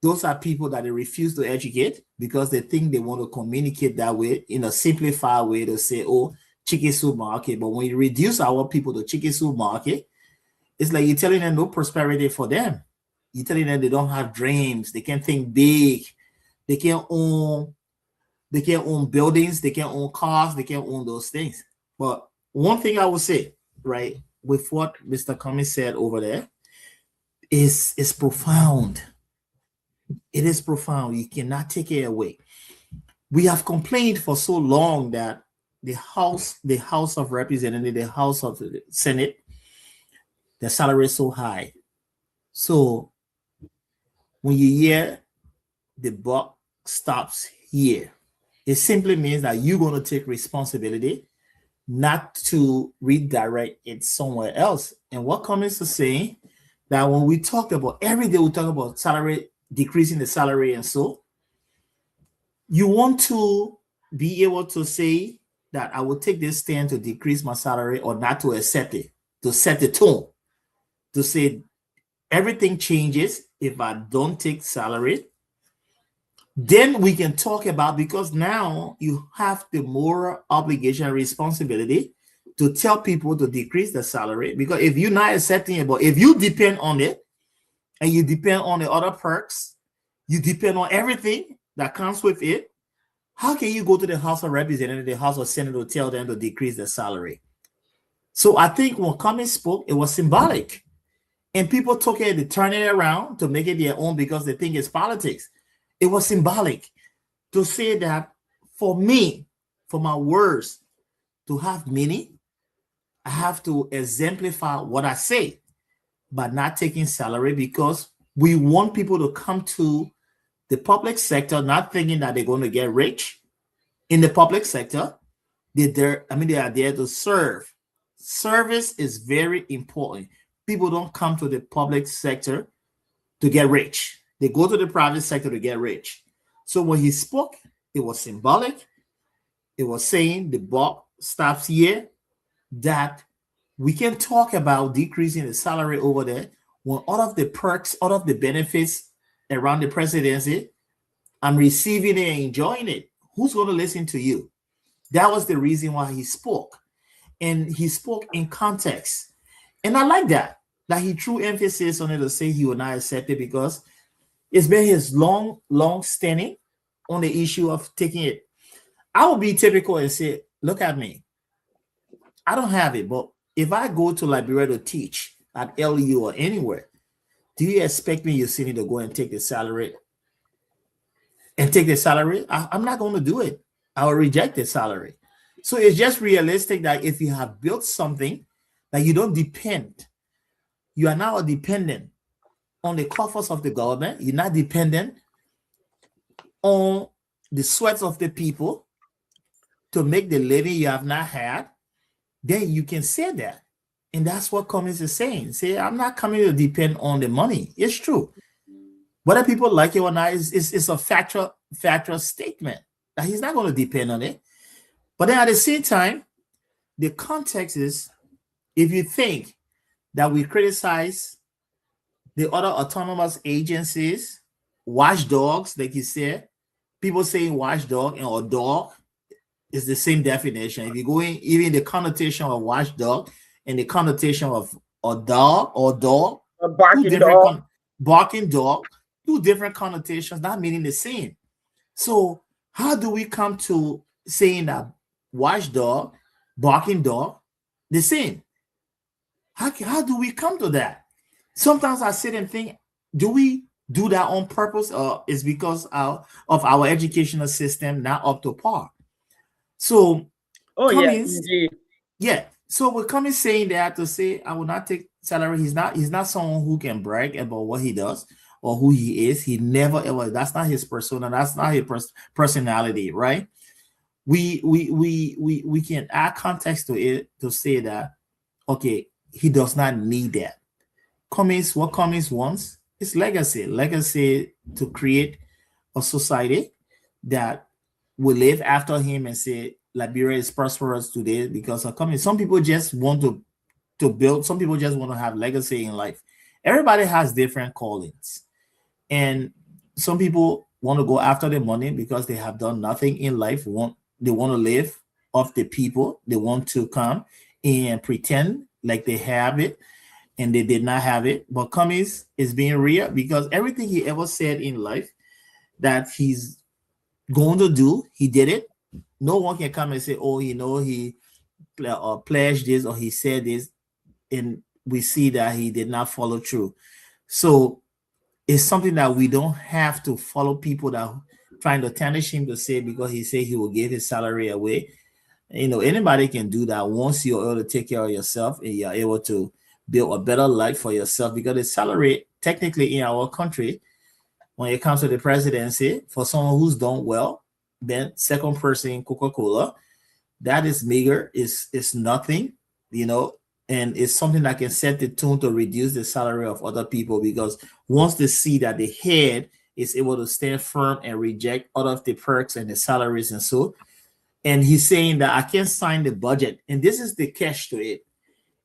Those are people that they refuse to educate because they think they want to communicate that way in a simplified way to say, oh, chicken soup market. But when you reduce our people to chicken soup market, it's like you're telling them no prosperity for them. You're telling them they don't have dreams. They can't think big. They can't own buildings. They can't own cars. They can't own those things. But one thing I will say, right, with what Mr. Cummings said over there is profound. It is profound. You cannot take it away. We have complained for so long that the House of Representatives, the House of the Senate, the salary is so high. So when you hear the buck stops here, it simply means that you're going to take responsibility not to redirect it somewhere else. And what Cummings is saying, that when we talk about, every day we talk about salary, decreasing the salary and so, you want to be able to say that I will take this stand to decrease my salary or not to accept it, to set the tone, to say everything changes if I don't take salary. Then we can talk about, because now you have the moral obligation and responsibility to tell people to decrease the salary. Because if you're not accepting it, but if you depend on it and you depend on the other perks, you depend on everything that comes with it, how can you go to the House of Representatives, the House of Senate to tell them to decrease their salary? So I think when Cummings spoke, it was symbolic. And people took it, they turn it around to make it their own because they think it's politics. It was symbolic to say that for me, for my words to have meaning, I have to exemplify what I say by not taking salary, because we want people to come to the public sector, not thinking that they're going to get rich in the public sector. They are there to serve. Service is very important. People don't come to the public sector to get rich. They go to the private sector to get rich. So when he spoke, it was symbolic. It was saying the buck stops here, that we can talk about decreasing the salary over there when all of the perks, all of the benefits around the presidency, I'm receiving it and enjoying it. Who's going to listen to you? That was the reason why he spoke. And he spoke in context. And I like that he threw emphasis on it to say he will not accept it, because it's been his long standing on the issue of taking it. I will be typical and say, look at me. I don't have it, but if I go to Liberia to teach at LU or anywhere, do you expect me, Yosini, to go and take the salary? I'm not going to do it. I will reject the salary. So it's just realistic that if you have built something that you don't depend, you are now dependent on the coffers of the government. You're not dependent on the sweats of the people to make the living you have not had. Then you can say that. And that's what Cummings is saying. Say, I'm not coming to depend on the money. It's true. Whether people like it or not is a factual statement that he's not going to depend on it. But then at the same time, the context is, if you think that we criticize the other autonomous agencies, watchdogs, like you said, people saying watchdog or dog is the same definition. If you go in, even the connotation of watchdog and the connotation of a dog, A barking dog. Barking dog, two different connotations, not meaning the same. So how do we come to saying that watchdog, barking dog, the same? How do we come to that? Sometimes I sit and think, do we do that on purpose, or is because of our educational system not up to par? So Cummings, so with Cummings saying that, to say I will not take salary, he's not someone who can brag about what he does or who he is. He never ever, that's not his persona, that's not his personality, right? We can add context to it to say that, okay, he does not need that. What Cummings wants is legacy to create a society that will live after him and say Liberia is prosperous today because of Cummings. Some people just want to build, some people just want to have legacy in life. Everybody has different callings, and some people want to go after the money because they have done nothing in life. They want to live off the people. They want to come and pretend like they have it, and they did not have it. But Cummings is being real, because everything he ever said in life that he's going to do, he did it. No one can come and say, oh, he pledged this or he said this, and we see that he did not follow through. So it's something that we don't have to follow people that are trying to tarnish him to say because he said he will give his salary away. Anybody can do that once you're able to take care of yourself and you're able to build a better life for yourself, because the salary technically in our country, when it comes to the presidency, for someone who's done well, then second person in Coca-Cola, that is meager, is nothing, and it's something that can set the tone to reduce the salary of other people, because once they see that the head is able to stand firm and reject all of the perks and the salaries and so, and he's saying that I can't sign the budget, and this is the catch to it.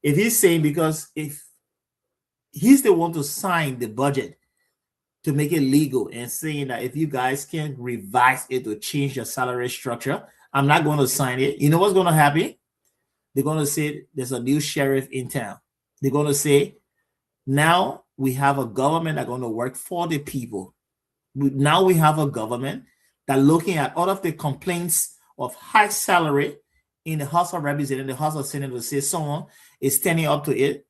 If he's saying, because if he's the one to sign the budget to make it legal and saying that if you guys can revise it to change your salary structure, I'm not going to sign it. You know what's going to happen? They're going to say there's a new sheriff in town. They're going to say, now we have a government that's going to work for the people. Now we have a government that looking at all of the complaints of high salary in the House of Representatives, the House of Senate, to say someone is standing up to it,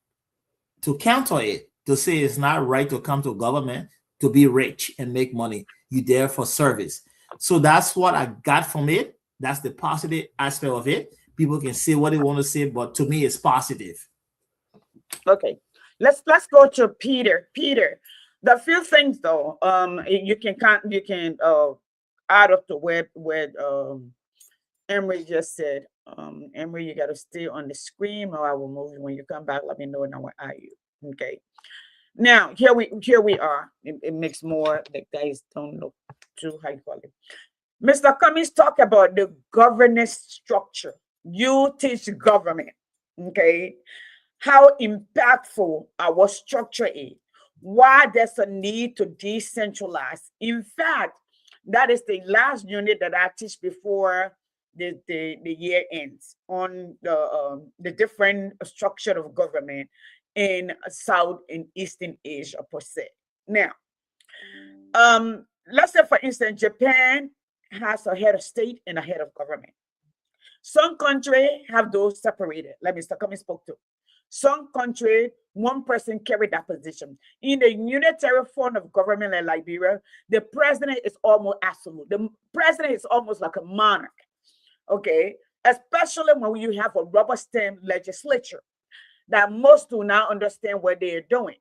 to counter it, to say it's not right to come to government to be rich and make money. You're there for service. So that's what I got from it. That's the positive aspect of it. People can say what they want to say, but to me, it's positive. Okay, let's go to Peter. Peter, The few things though, you can add up to where Emery just said. Emery, you got to stay on the screen, or I will move you. When you come back, let me know, and I will add you. Okay. Now here we are. It makes more. The guys don't look too high quality. Mr. Cummings talk about the governance structure. You teach government, okay? How impactful our structure is. Why there's a need to decentralize. In fact, that is the last unit that I teach before the year ends on the different structure of government in South and Eastern Asia per se. Now, let's say for instance, Japan has a head of state and a head of government. Some countries have those separated. Let Mr. Cummings spoke to. Some country, one person carried that position. In the unitary form of government in Liberia, the president is almost absolute. The president is almost like a monarch. Okay, especially when you have a rubber stamp legislature that most do not understand what they are doing.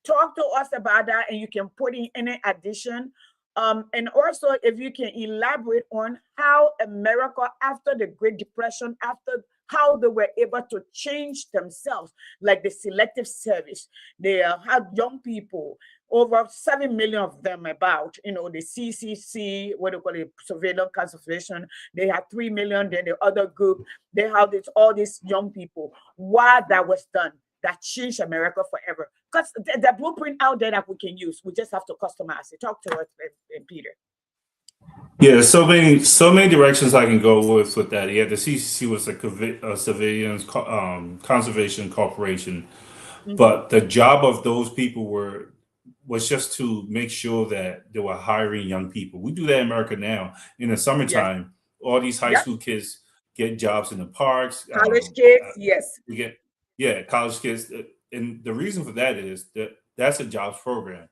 Talk to us about that, and you can put in any addition. And also, if you can elaborate on how America, after the Great Depression, after how they were able to change themselves, like the selective service, they had young people, over 7 million of them, about, the CCC, what do you call it, surveillance conservation. They had 3 million, then the other group, they have all these young people. Why that was done, that changed America forever. Because the blueprint out there that we can use, we just have to customize it. Talk to us, Peter. Yeah, so many directions I can go with that. Yeah, the CCC was a civilians conservation corporation, but the job of those people was just to make sure that they were hiring young people. We do that in America now. In the Yes. summertime, all these high Yep. school kids get jobs in the parks. College kids. Yes. We get college kids, and the reason for that is that that's a jobs program.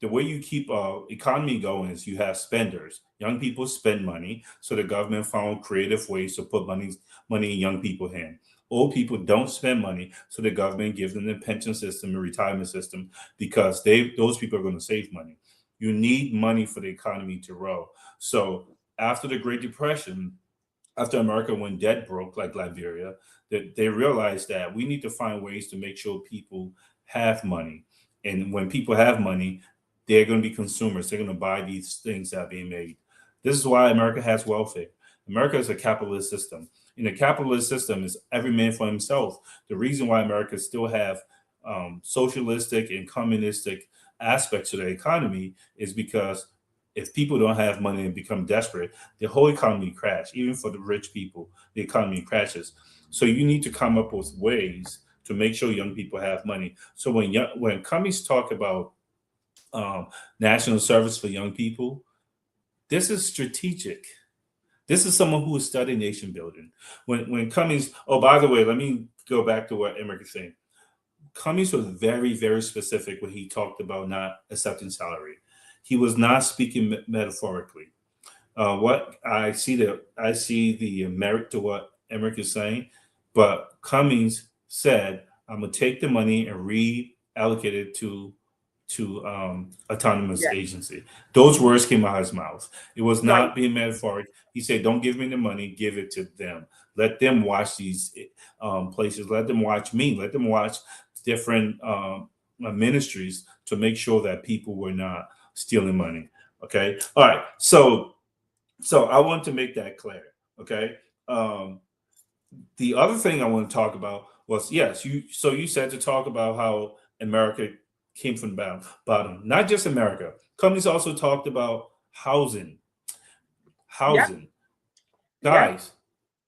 The way you keep economy going is you have spenders. Young people spend money, so the government found creative ways to put money in young people's hand. Old people don't spend money, so the government gives them the pension system and retirement system because those people are going to save money. You need money for the economy to grow. So after the Great Depression, after America went debt broke, like Liberia, that they realized that we need to find ways to make sure people have money. And when people have money, they're going to be consumers. They're going to buy these things that are being made. This is why America has welfare. America is a capitalist system. In a capitalist system, is every man for himself. The reason why America still have socialistic and communistic aspects to the economy is because if people don't have money and become desperate, the whole economy crash. Even for the rich people, the economy crashes. So you need to come up with ways to make sure young people have money. So when Cummings talk about national service for young people, this is strategic. This is someone who is studying nation building. When Cummings, oh, by the way, let me go back to what Emmerich is saying. Cummings was very, very specific when he talked about not accepting salary. He was not speaking metaphorically. What I see the merit to what Emmerich is saying, but Cummings said, "I'm gonna take the money and reallocate it to autonomous Yeah. agency." Those words came out of his mouth. It was Right. not being metaphoric. He said, "Don't give me the money, give it to them. Let them watch these places. Let them watch me. Let them watch different ministries to make sure that people were not stealing money." Okay. All right. So I want to make that clear. Okay. The other thing I want to talk about was, yes, you said to talk about how America came from the bottom. Not just America. Companies also talked about housing. Yep. Housing. Yep. Guys,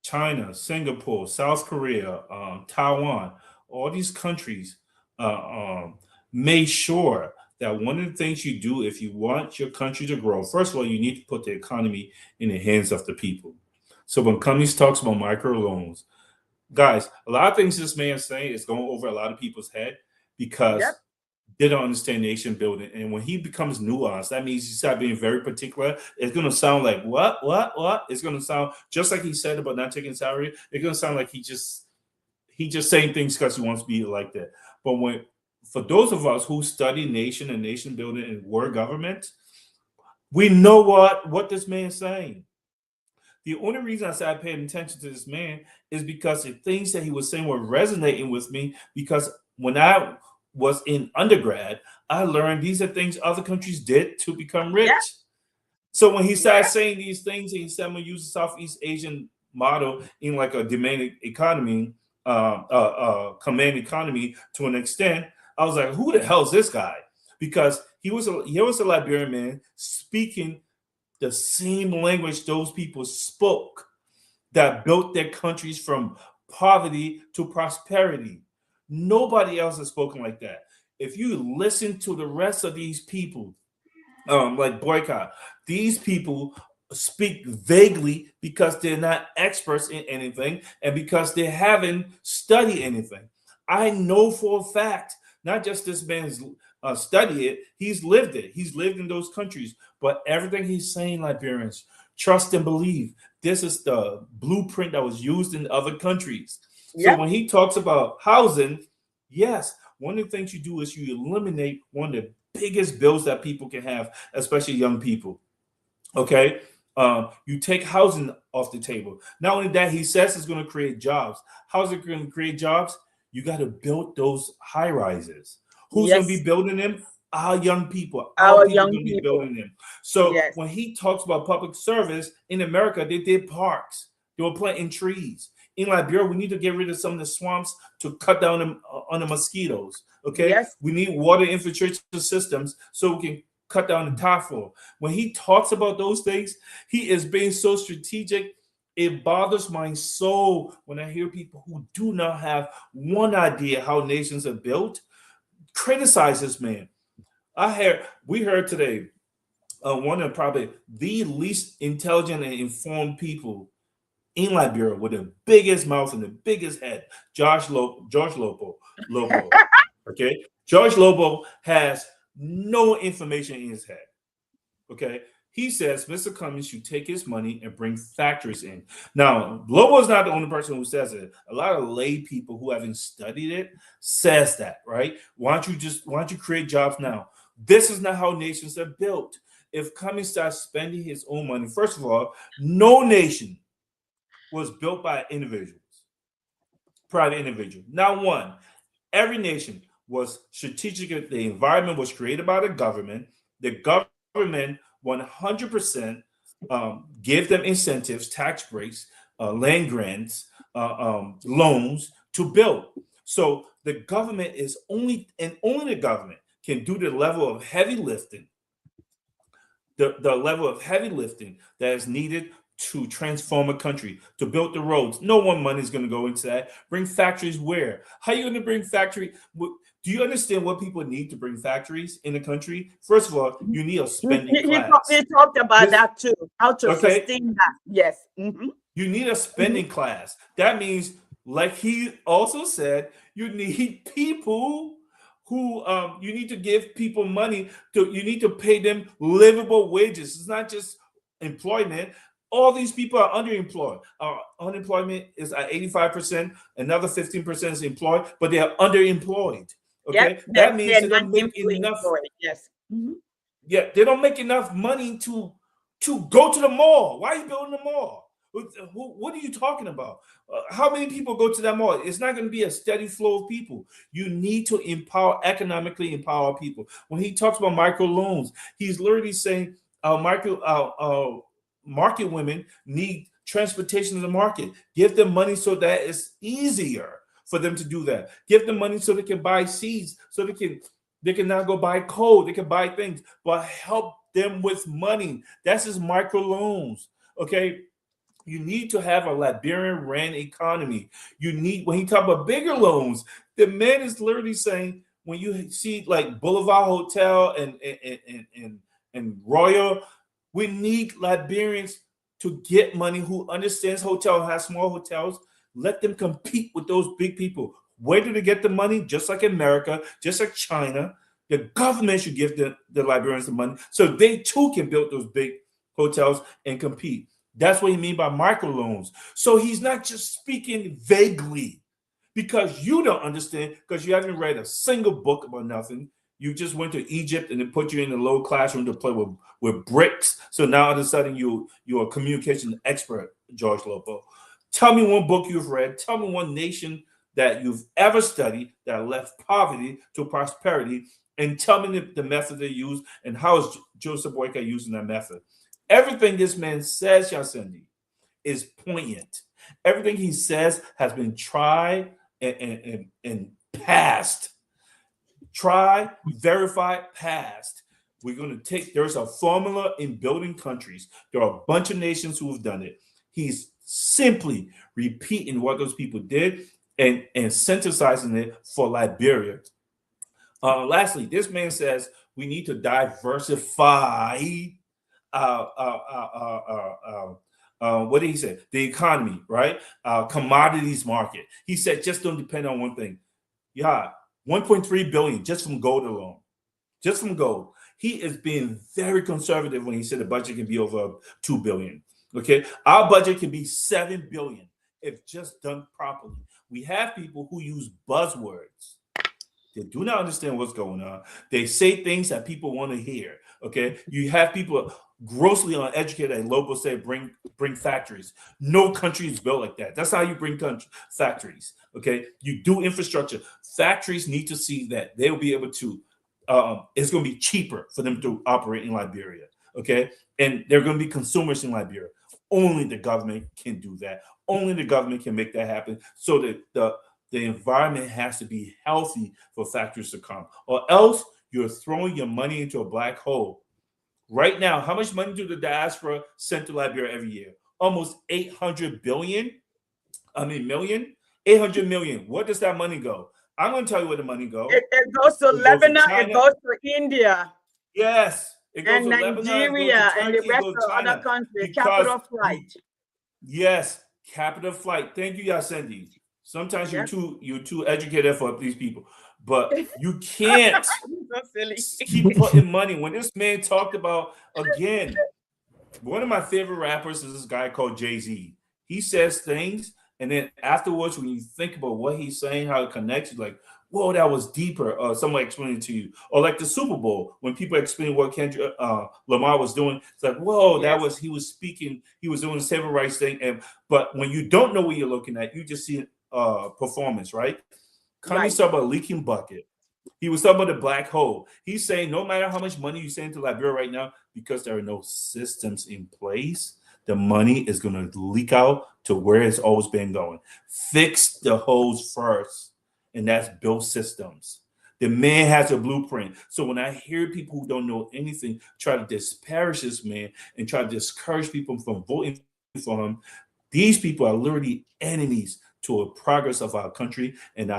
China, Singapore, South Korea, Taiwan, all these countries made sure that one of the things you do if you want your country to grow, first of all, you need to put the economy in the hands of the people. So when companies talks about microloans, guys, a lot of things this man is saying is going over a lot of people's head because Yep. they don't understand nation building. And when he becomes nuanced, that means he start being very particular. It's going to sound like what? It's going to sound just like he said about not taking salary. It's going to sound like he just saying things because he wants to be like that. But for those of us who study nation and nation building and world government, we know what this man is saying. The only reason I said I paid attention to this man is because the things that he was saying were resonating with me, because when I was in undergrad, I learned these are things other countries did to become Yeah. rich. So when he started saying these things, he said, I'm going to use the Southeast Asian model in like a command economy to an extent. I was like, who the hell is this guy? Because he was a Liberian man speaking the same language those people spoke that built their countries from poverty to prosperity. Nobody else has spoken like that. If you listen to the rest of these people, like Boycott, these people speak vaguely because they're not experts in anything and because they haven't studied anything. I know for a fact, not just this man's studied it, he's lived it. He's lived in those countries. But everything he's saying, Liberians, trust and believe. This is the blueprint that was used in other countries. So when he talks about housing, yes, one of the things you do is you eliminate one of the biggest bills that people can have, especially young people. Okay. You take housing off the table. Not only that, he says it's going to create jobs. How's it going to create jobs? You got to build those high rises. Who's going to be building them? Our young people. Our people are going to be building them. So when he talks about public service in America, they did parks. They were planting trees. In Liberia, we need to get rid of some of the swamps to cut down on the mosquitoes. Okay. We need water infiltration systems so we can cut down the typhoid. When he talks about those things, he is being so strategic. It bothers my soul when I hear people who do not have one idea how nations are built criticize this man. We heard today one of probably the least intelligent and informed people in Liberia with the biggest mouth and the biggest head, George Lobo. Okay, George Lobo has no information in his head. Okay, he says Mr. Cummings should take his money and bring factories in. Now, Lobo is not the only person who says it. A lot of lay people who haven't studied it says that, right? Why don't you create jobs now? This is not how nations are built. If Cummings starts spending his own money, first of all, no nation was built by individuals, private individuals. Not one. Every nation was strategic. The environment was created by the government. The government 100% give them incentives, tax breaks, land grants, loans to build. So the government is only the government can do the level of heavy lifting, the level of heavy lifting that is needed to transform a country, to build the roads. No one money is going to go into that. Bring factories where? How are you going to bring factory? Do you understand what people need to bring factories in a country? First of all, you need a spending class. We talked about that too. How to sustain that. Yes. Mm-hmm. You need a spending class. That means, like he also said, you need people who you need to give people money you need to pay them livable wages. It's not just employment. All these people are underemployed. Our unemployment is at 85%. Another 15% is employed, but they are underemployed. Okay, that means they don't make enough. Yes. Mm-hmm. Yeah, they don't make enough money to go to the mall. Why are you building the mall? What are you talking about? How many people go to that mall? It's not going to be a steady flow of people. You need to economically empower people. When he talks about microloans, he's literally saying market women need transportation to the market. Give them money so that it's easier for them to do that. Give them money so they can buy seeds, so they can now go buy coal, they can buy things, but help them with money. That's his microloans. Okay. You need to have a Liberian ran economy. When he talk about bigger loans, the man is literally saying, when you see like Boulevard Hotel and Royal, we need Liberians to get money who understands hotel, has small hotels. Let them compete with those big people. Where do they get the money? Just like America, just like China, the government should give the Liberians the money so they too can build those big hotels and compete. That's what he means by microloans. So he's not just speaking vaguely. because you don't understand, because you haven't read a single book about nothing. You just went to Egypt and then put you in a low classroom to play with bricks. So now all of a sudden you're a communication expert, George Lopo. Tell me one book you've read. Tell me one nation that you've ever studied that left poverty to prosperity, and tell me the method they use and how is Joseph Boyka using that method. Everything this man says, Yasendi, is poignant. Everything he says has been tried and passed. Try, verify, passed. We're going to take, there's a formula in building countries. There are a bunch of nations who have done it. He's simply repeating what those people did and synthesizing it for Liberia. Lastly, this man says we need to diversify what did he say? The economy, right? Commodities market. He said just don't depend on one thing. Yeah, 1.3 billion just from gold alone. Just from gold. He is being very conservative when he said the budget can be over 2 billion. Okay, our budget can be 7 billion if just done properly. We have people who use buzzwords. They do not understand what's going on. They say things that people want to hear. Okay, you have people grossly uneducated and local say bring factories. No country is built like that. That's how you bring factories. Okay, you do infrastructure. Factories need to see that they'll be able to. It's going to be cheaper for them to operate in Liberia. Okay, and they're going to be consumers in Liberia. Only the government can do that. Only the government can make that happen. So that the environment has to be healthy for factories to come, or else you're throwing your money into a black hole. Right now, how much money do the diaspora send to Liberia every year? Almost 800 billion. I mean, million. 800 million. Where does that money go? I'm going to tell you where the money goes. It goes to Lebanon. It goes to India. Yes. It goes and to Nigeria Lebanon, and the rest of other countries. Capital flight. Yes, capital flight. Thank you, Yasendi. Sometimes you're too educated for these people, but you can't keep putting money. When this man talked about, again, one of my favorite rappers is this guy called Jay-Z. He says things, and then afterwards, when you think about what he's saying, how it connects, you're like, whoa, that was deeper. Someone explaining it to you. Or like the Super Bowl, when people explain what Kendrick Lamar was doing, it's like, whoa, he was speaking, he was doing the civil rights thing. But when you don't know what you're looking at, you just see performance, right? Cummings talking about a leaking bucket. He was talking about the black hole. He's saying no matter how much money you send to Liberia right now, because there are no systems in place, the money is going to leak out to where it's always been going. Fix the holes first, and that's build systems. The man has a blueprint. So when I hear people who don't know anything try to disparage this man and try to discourage people from voting for him, these people are literally enemies to a progress of our country, and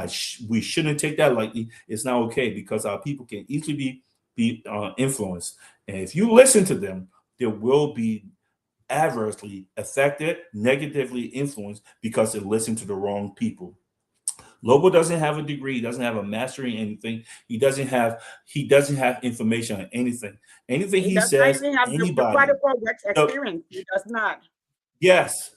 we shouldn't take that lightly. It's not okay, because our people can easily be influenced, and if you listen to them, they will be adversely affected, negatively influenced, because they listen to the wrong people. Lobo doesn't have a degree, doesn't have a mastery in anything. He doesn't have information on anything. Anything he says, anybody. Experience. He does not. Yes.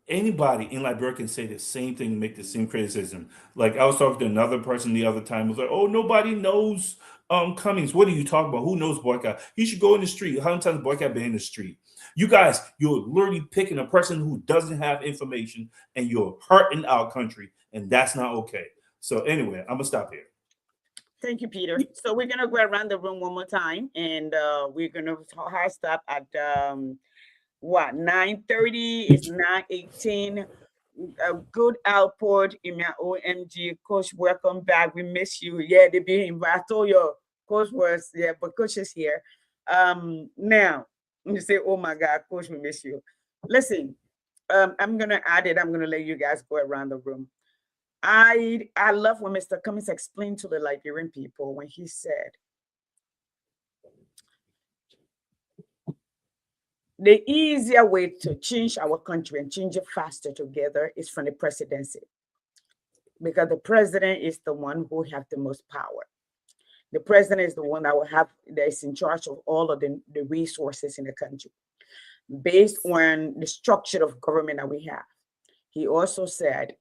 Anybody in Liberia can say the same thing and make the same criticism. Like I was talking to another person the other time, was like, oh, nobody knows Cummings. What are you talking about? Who knows Boycott? He should go in the street. How many times Boycott been in the street? You guys, you're literally picking a person who doesn't have information, and you're hurting our country, and that's not okay. So anyway, I'm gonna stop here. Thank you, Peter. So we're gonna go around the room one more time, and we're gonna hard stop at 9:30. It's 9:18. A good output in my OMG. Coach, welcome back. We miss you. Yeah, they be in. I told you, Coach was but Coach is here. Now you say, oh my God, Coach, we miss you. Listen, I'm gonna add it. I'm gonna let you guys go around the room. I love when Mr. Cummings explained to the Liberian people when he said, the easier way to change our country and change it faster together is from the presidency, because the president is the one who has the most power. The president is the one that is in charge of all of the resources in the country, based on the structure of government that we have. He also said,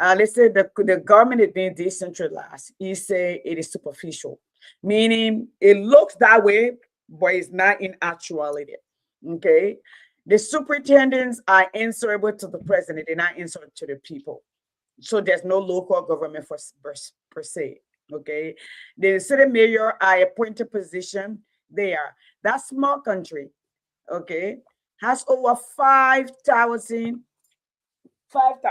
let's say the government is being decentralized. He say it is superficial, meaning it looks that way, but it's not in actuality. Okay. The superintendents are answerable to the president, they're not answerable to the people. So there's no local government per se. Okay. The city mayor are appointed position there. That small country, okay, has over 5,000.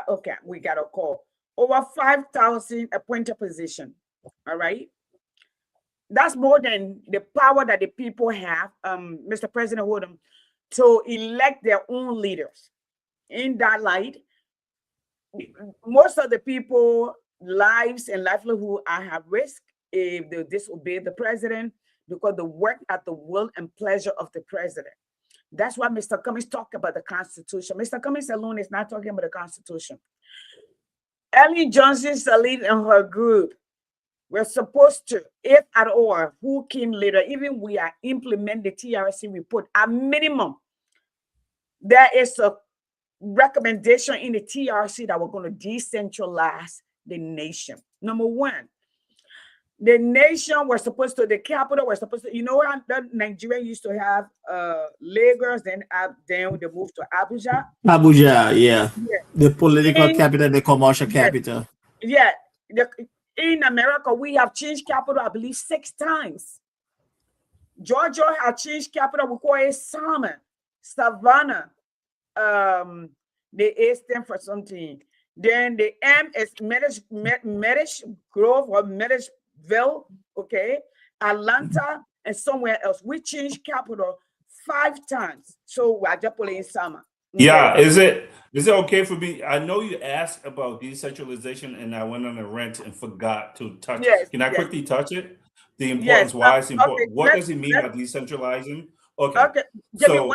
Okay, we got a call. Over 5,000 appointed position. All right. That's more than the power that the people have, Mr. President Hodem, to elect their own leaders. In that light, most of the people lives and livelihood are at risk if they disobey the president, because they work at the will and pleasure of the president. That's why Mr. Cummings talked about the Constitution. Mr. Cummings alone is not talking about the Constitution. Ellen Johnson Sirleaf and her group were supposed to, if at all, who came later, even we are implement the TRC report, at minimum, there is a recommendation in the TRC that we're going to decentralize the nation. Number one, the nation was supposed to, the capital was supposed to, you know what Nigeria used to have Lagos, then they moved to Abuja. Abuja, yeah. The political In, capital, the commercial capital. Yeah. In America, we have changed capital, I believe, 6 times. Georgia had changed capital. We call it Savannah. The A stand for something. Then the M is Medish Grove or Medishville, okay, Atlanta, and somewhere else. We changed capital 5 times. So we're just pulling summer. Okay. Yeah, is it okay for me? I know you asked about decentralization, and I went on a rant and forgot to touch it. Can I quickly touch it? The importance, why it's important. Okay, what does it mean by decentralizing? Okay. So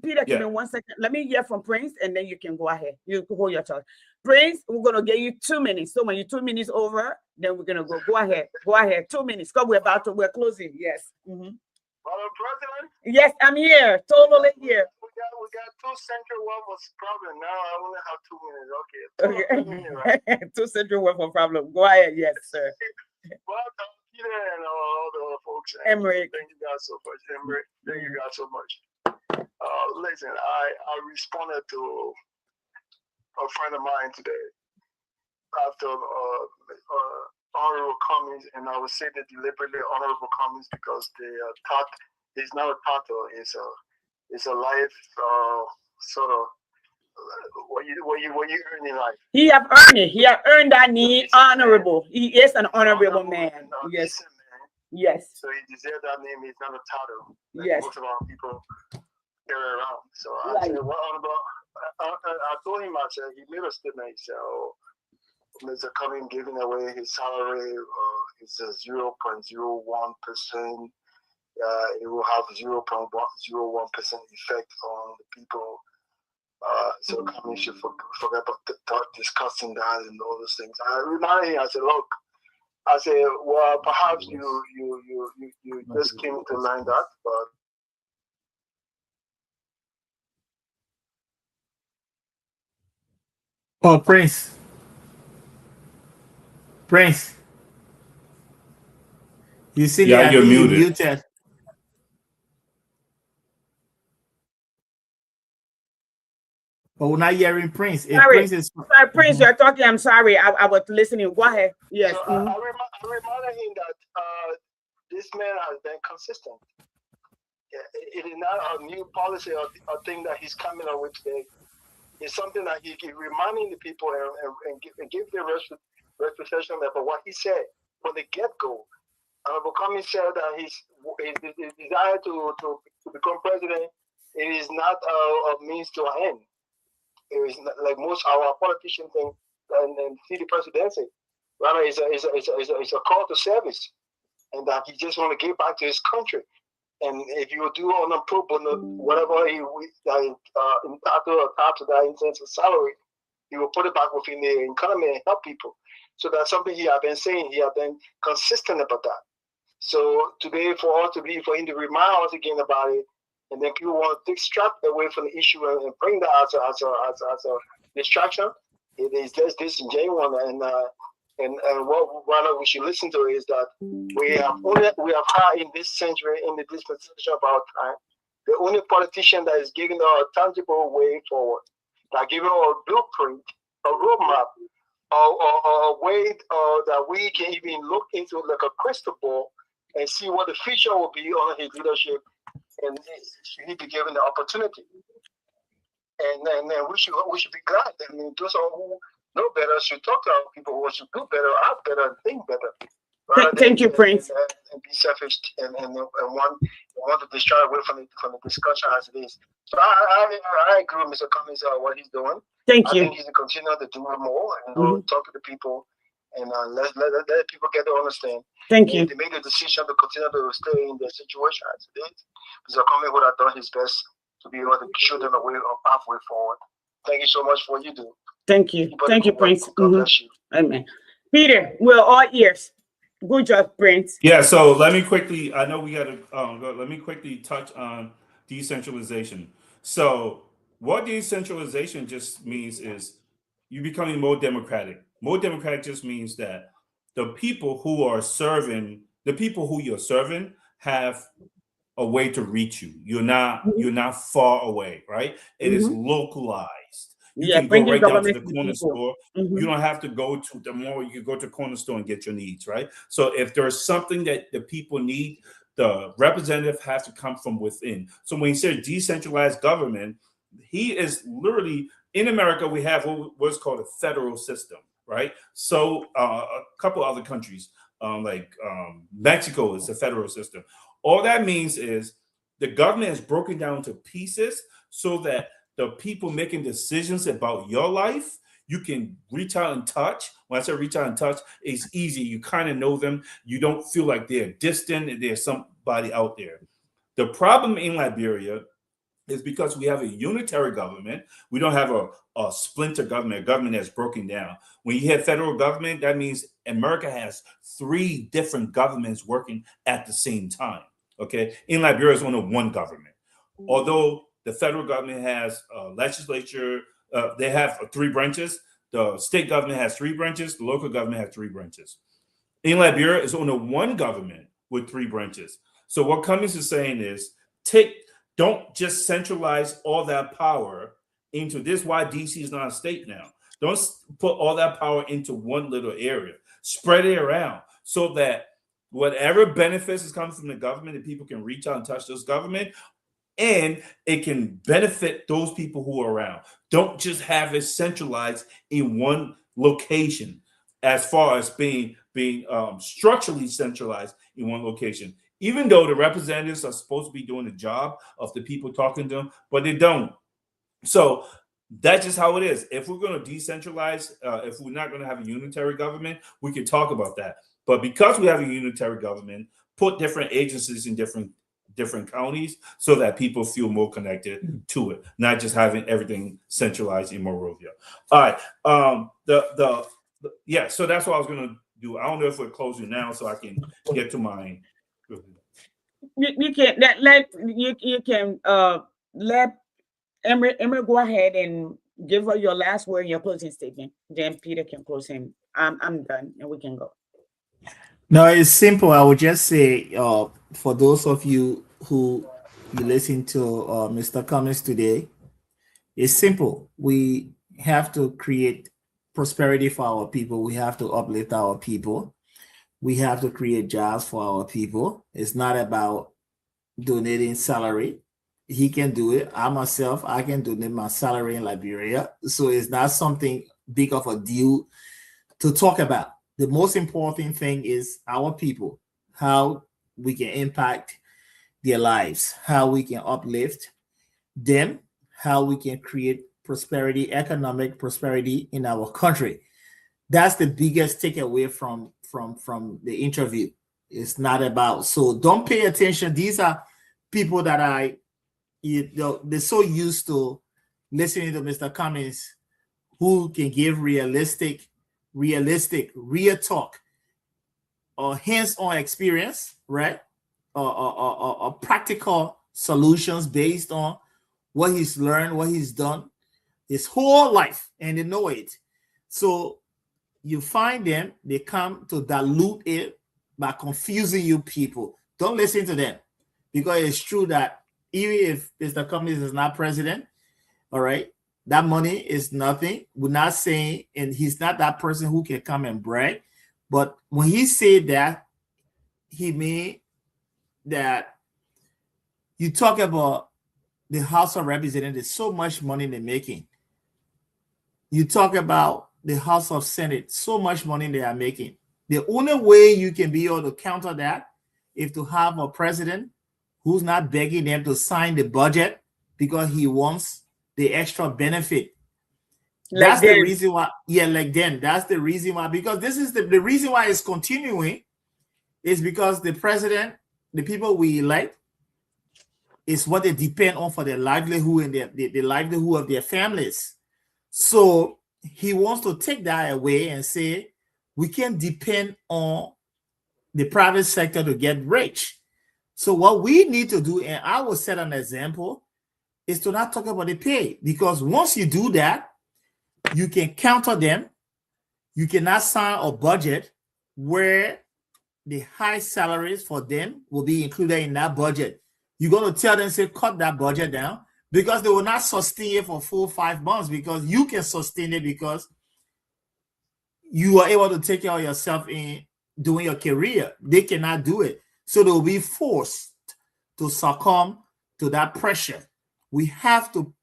Peter, give me 1 second. Let me hear from Prince, and then you can go ahead. You can hold your tongue. Prince, we're gonna give you 2 minutes. So when you're 2 minutes over, then we're gonna go. Go ahead. 2 minutes. Because we're closing. Yes. Madam President? Yes, I'm here. Totally here. We got 2 Central Waffles problem. Now I only have 2 minutes. Okay. Okay. 2 Central Waffle problem. Go ahead. Yes, sir. Well, Peter and all the other folks. Emmerich. Thank you guys so much. Emmerich, thank you guys so much. Listen, I responded to a friend of mine today after Honorable Cummings, and I would say that deliberately Honorable Cummings because the thought is not a title, it's a life sort of what you earn in life. He have earned it. He have earned that name, honorable. He is an honorable man. Yes. Man. Yes. So he deserves that name. It's not a title. Yes. Most of our people carry around. So I said, well, honorable. I told him, I said, he made a statement. He said, oh, Mr. Cummings giving away his salary is a 0.01%. It will have 0.01% effect on the people. So Cummings should forget about discussing that and all those things. I reminded him, I said, look, I said, well, perhaps you just came to learn that, but oh, Prince. You see, yeah, you're muted. But we're not hearing Prince. Sorry, Prince, you're talking. I'm sorry. I was listening. Go ahead. Yes. So I reminded him that this man has been consistent. It is not a new policy or a thing that he's coming up with today. It's something that he reminding the people and give the reputation for what he said from the get-go. Honorable Cummings said that his desire to become president, it is not a means to an end. It is not, like most our politicians think and see the presidency. Rather, it's a call to service, and that he just want to give back to his country. And if you do on a pro bono, whatever entitled to that in terms of salary, he will put it back within the economy and help people. So that's something he have been saying. He have been consistent about that. So today, for him to remind us again about it, and then people want to distract away from the issue and bring that as a distraction. it is just disingenuous, and what we should listen to is that we have had in this century, in the dispensation of our time, the only politician that is giving us a tangible way forward, that giving us a blueprint, a roadmap, or a way that we can even look into like a crystal ball and see what the future will be on his leadership, and he be given the opportunity. And then we should be glad. I mean, those who know better should talk to our people who should do better, act better, and think better. Thank you, Prince. And be selfish and want to distract away from the discussion as it is. So I agree with Mr. Cummings what he's doing. Thank you. I think he should continue to do more and talk to the people and let people get to understand. Thank you. They made the decision to continue to stay in the situation as it is. Mr. Cummings would have done his best to be able to show them a way of pathway forward. Thank you so much for what you do. Thank you. Thank you, Prince. God bless you. Amen. Peter, we're all ears. Good job, Prince. Yeah, so let me quickly, I know we got to go, let me quickly touch on decentralization. So what decentralization just means is you becoming more democratic. More democratic just means that the people who are serving, the people who you're serving have a way to reach you. You're not far away, right? It is localized. You can go right down to the corner store. You don't have to go to the mall. You can go to the corner store and get your needs, right? So if there's something that the people need, the representative has to come from within. So when you say decentralized government, he is literally, in America, we have what's called a federal system, right? So a couple other countries, like Mexico is a federal system. All that means is the government is broken down into pieces so that the people making decisions about your life, you can reach out and touch. When I say reach out and touch, it's easy. You kind of know them. You don't feel like they're distant and there's somebody out there. The problem in Liberia is because we have a unitary government. We don't have a splinter government, a government that's broken down. When you have federal government, that means America has 3 different governments working at the same time. Okay, in Liberia, it's only one government. Although the federal government has a legislature, they have 3 branches. The state government has 3 branches. The local government has 3 branches. In Liberia, it's only one government with 3 branches. So what Cummings is saying is, don't just centralize all that power into this. Why DC is not a state now. Don't put all that power into one little area. Spread it around so that whatever benefits is coming from the government, and people can reach out and touch those government, and it can benefit those people who are around. Don't just have it centralized in one location, as far as being structurally centralized in one location. Even though the representatives are supposed to be doing the job of the people talking to them, but they don't. So that's just how it is. If we're going to decentralize, if we're not going to have a unitary government, we can talk about that. But because we have a unitary government, put different agencies in different counties so that people feel more connected to it, not just having everything centralized in Monrovia. All right. Yeah, so that's what I was going to do. I don't know if we're closing now, so I can get to my. You can let Emma go ahead and give her your last word, your closing statement. Then Peter can close him. I'm done, and we can go. No, it's simple. I would just say, for those of you who you listen to Mr. Cummings today, it's simple. We have to create prosperity for our people. We have to uplift our people. We have to create jobs for our people. It's not about donating salary. He can do it. I can donate my salary in Liberia. So it's not something big of a deal to talk about. The most important thing is our people, how we can impact their lives, how we can uplift them, how we can create prosperity, economic prosperity in our country. That's the biggest takeaway from the interview. It's not about, so don't pay attention. These are people that they're so used to listening to Mr. Cummings, who can give realistic, real talk, or hands-on experience, right? Or practical solutions based on what he's learned, what he's done his whole life, and they know it. So you find them, they come to dilute it by confusing you people. Don't listen to them, because it's true that even if Mr. Cummings is not president, all right, that money is nothing. We're not saying, and he's not that person who can come and brag. But when he said that, he mean that you talk about the House of Representatives, so much money they're making. You talk about the House of Senate, so much money they are making. The only way you can be able to counter that is to have a president who's not begging them to sign the budget because he wants the extra benefit. That's the reason why. Yeah, like then. That's the reason why. Because this is the reason why it's continuing is because the president, the people we elect, is what they depend on for their livelihood and the livelihood of their families. So he wants to take that away and say, we can't depend on the private sector to get rich. So what we need to do, and I will set an example, is to not talk about the pay. Because once you do that, you can counter them. You cannot sign a budget where the high salaries for them will be included in that budget. You're going to tell them, say, cut that budget down, because they will not sustain it for 4 or 5 months, because you can sustain it because you are able to take care of yourself in doing your career. They cannot do it. So they'll be forced to succumb to that pressure. We have to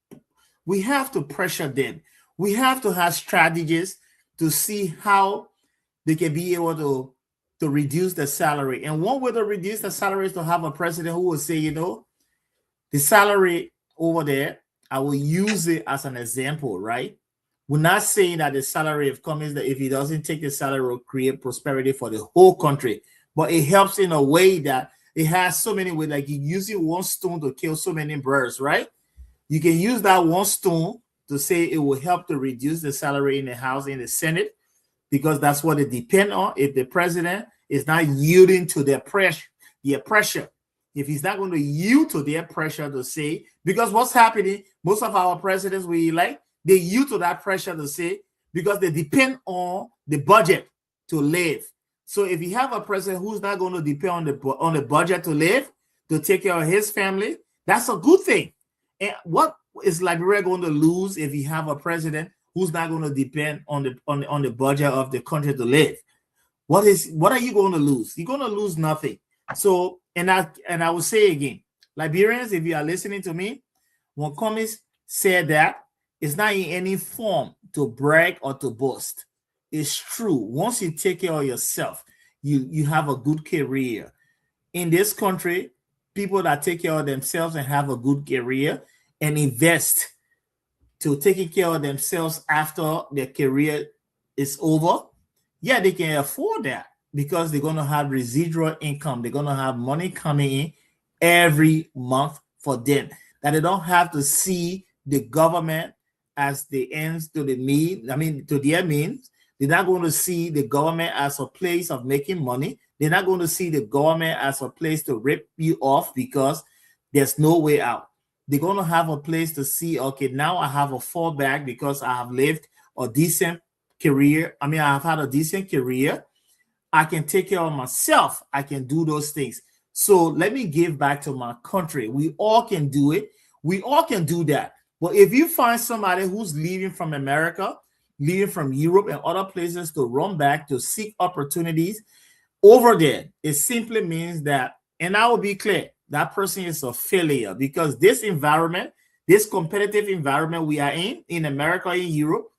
pressure them. We have to have strategies to see how they can be able to reduce the salary. And one way to reduce the salary is to have a president who will say, you know, the salary over there, I will use it as an example, right? We're not saying that the salary of Cummings, that if he doesn't take the salary, will create prosperity for the whole country. But it helps in a way that it has so many ways, like you using one stone to kill so many birds, right? You can use that one stone to say it will help to reduce the salary in the House, in the Senate, because that's what they depend on. If the president is not yielding to their pressure, if he's not going to yield to their pressure to say, because what's happening, most of our presidents we elect, they yield to that pressure to say, because they depend on the budget to live. So if you have a president who's not going to depend on the budget to live, to take care of his family, that's a good thing. And what is Liberia going to lose if you have a president who's not going to depend on the budget of the country to live? What are you going to lose? You're going to lose nothing. So, and I will say again, Liberians, if you are listening to me, when Cummings said that, it's not in any form to brag or to boast. It's true. Once you take care of yourself, you have a good career. In this country, people that take care of themselves and have a good career and invest to taking care of themselves after their career is over, yeah, they can afford that because they're going to have residual income. They're going to have money coming in every month for them, that they don't have to see the government as the ends to the mean, to their means. They're not going to see the government as a place of making money. They're not going to see the government as a place to rip you off because there's no way out. They're going to have a place to see, okay, now I have a fallback because I have lived a decent career. I have had a decent career. I can take care of myself. I can do those things. So let me give back to my country. We all can do it. We all can do that. But if you find somebody who's leaving from America, leaving from Europe and other places to run back to seek opportunities over there, it simply means that, and I will be clear, that person is a failure, because this environment, this competitive environment we are in America, in Europe,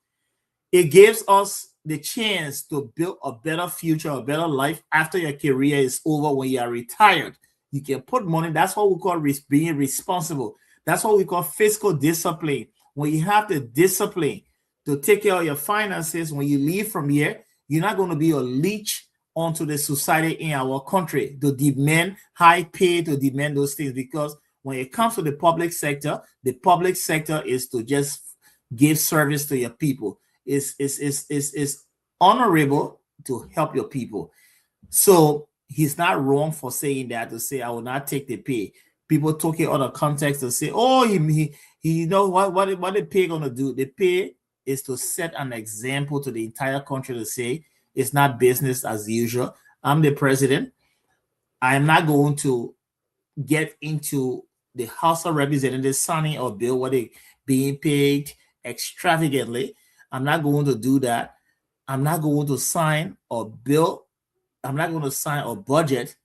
it gives us the chance to build a better future, a better life after your career is over. When you are retired, you can put money. That's what we call being responsible. That's what we call fiscal discipline. When you have the discipline to take care of your finances, when you leave from here, you're not going to be a leech onto the society in our country to demand high pay, to demand those things. Because when it comes to the public sector is to just give service to your people. It's honorable to help your people. So he's not wrong for saying that, to say, I will not take the pay. People talk in other contexts to say, oh, he you know what the pay gonna do? The pay is to set an example to the entire country to say it's not business as usual. I'm the president. I am not going to get into the House of Representatives signing or bill where they being paid extravagantly. I'm not going to do that. I'm not going to sign or bill. I'm not going to sign a budget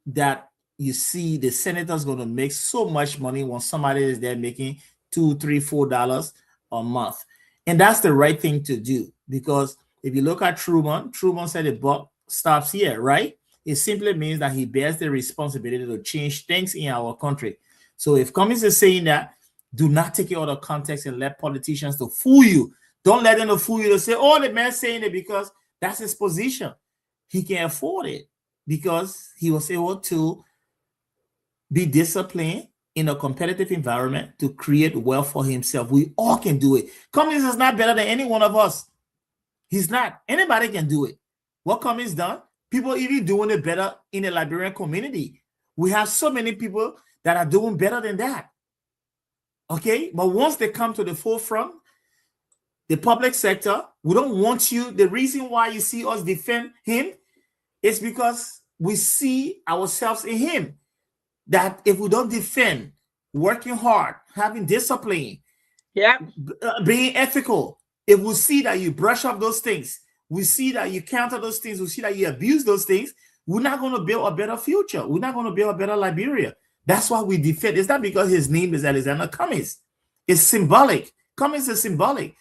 that you see the senators going to make so much money when somebody is there making $2, $3, $4 a month. And that's the right thing to do, because if you look at Truman said the buck stops here, right? It simply means that he bears the responsibility to change things in our country. So if Cummings is saying that, do not take it out of context and let politicians to fool you. Don't let them fool you to say, oh, the man's saying it because that's his position. He can afford it because he was able to be disciplined in a competitive environment to create wealth for himself. We all can do it. Cummings is not better than any one of us. He's not. Anybody can do it. What Cummings done, people even doing it better in the Liberian community. We have so many people that are doing better than that. Okay? But once they come to the forefront, the public sector, we don't want you. The reason why you see us defend him is because we see ourselves in him. That if we don't defend, working hard, having discipline, being ethical, if we see that you brush up those things, we see that you counter those things, we see that you abuse those things, we're not going to build a better future. We're not going to build a better Liberia. That's why we defend. It's not because his name is Alexander Cummings. It's symbolic. Cummings is symbolic.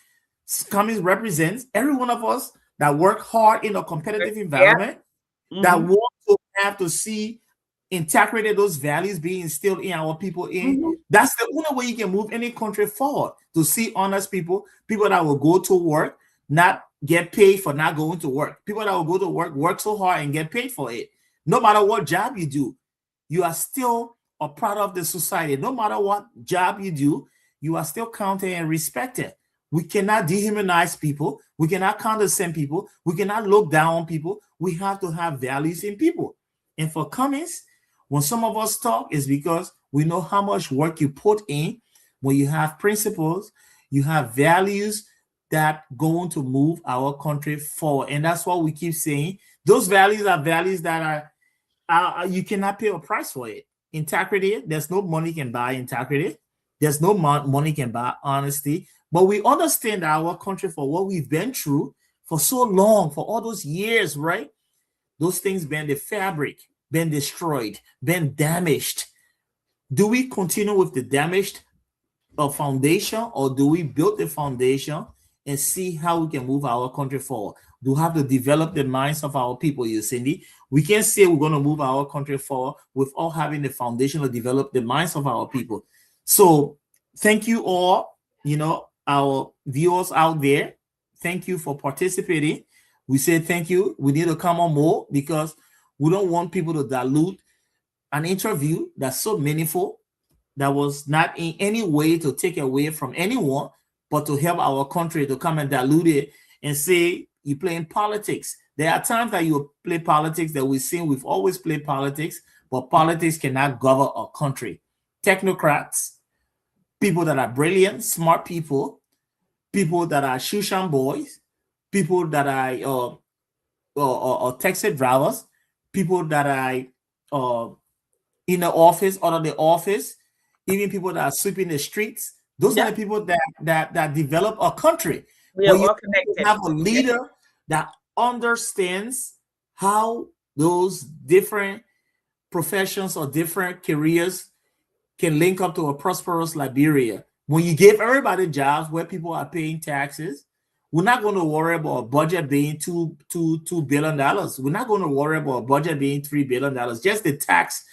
Cummings represents every one of us that work hard in a competitive environment, that want to have to see integrated those values being instilled in our people. That's the only way you can move any country forward, to see honest people that will go to work, not get paid for not going to work, people that will go to work so hard and get paid for it. No matter what job you do, you are still a part of the society. No matter what job you do, you are still counted and respected. We cannot dehumanize people. We cannot condescend people. We cannot look down on people. We have to have values in people. And for Cummings, when some of us talk, is because we know how much work you put in. When you have principles, you have values that going to move our country forward. And that's what we keep saying. Those values are values that are you cannot pay a price for it. Integrity, there's no money can buy integrity. There's no money can buy honesty. But we understand our country, for what we've been through for so long, for all those years, right? Those things been the fabric, been destroyed, been damaged. Do we continue with the damaged foundation, or do we build the foundation and see how we can move our country forward? Do we have to develop the minds of our people, you Cindy? We can't say we're going to move our country forward without having the foundation to develop the minds of our people. So thank you all, our viewers out there. Thank you for participating. We say thank you. We need to come on more, because we don't want people to dilute an interview that's so meaningful, that was not in any way to take away from anyone, but to help our country, to come and dilute it and say you're playing politics. There are times that you play politics, that we've always played politics, but politics cannot govern a country. Technocrats, people that are brilliant, smart people that are shushan boys, people that are taxi drivers, people that are in the office, out of the office, even people that are sweeping the streets. Those are the people that develop a country. We are all connected. You have a leader that understands how those different professions or different careers can link up to a prosperous Liberia. When you give everybody jobs where people are paying taxes, we're not going to worry about a budget being $2 billion. We're not going to worry about a budget being $3 billion. Just the tax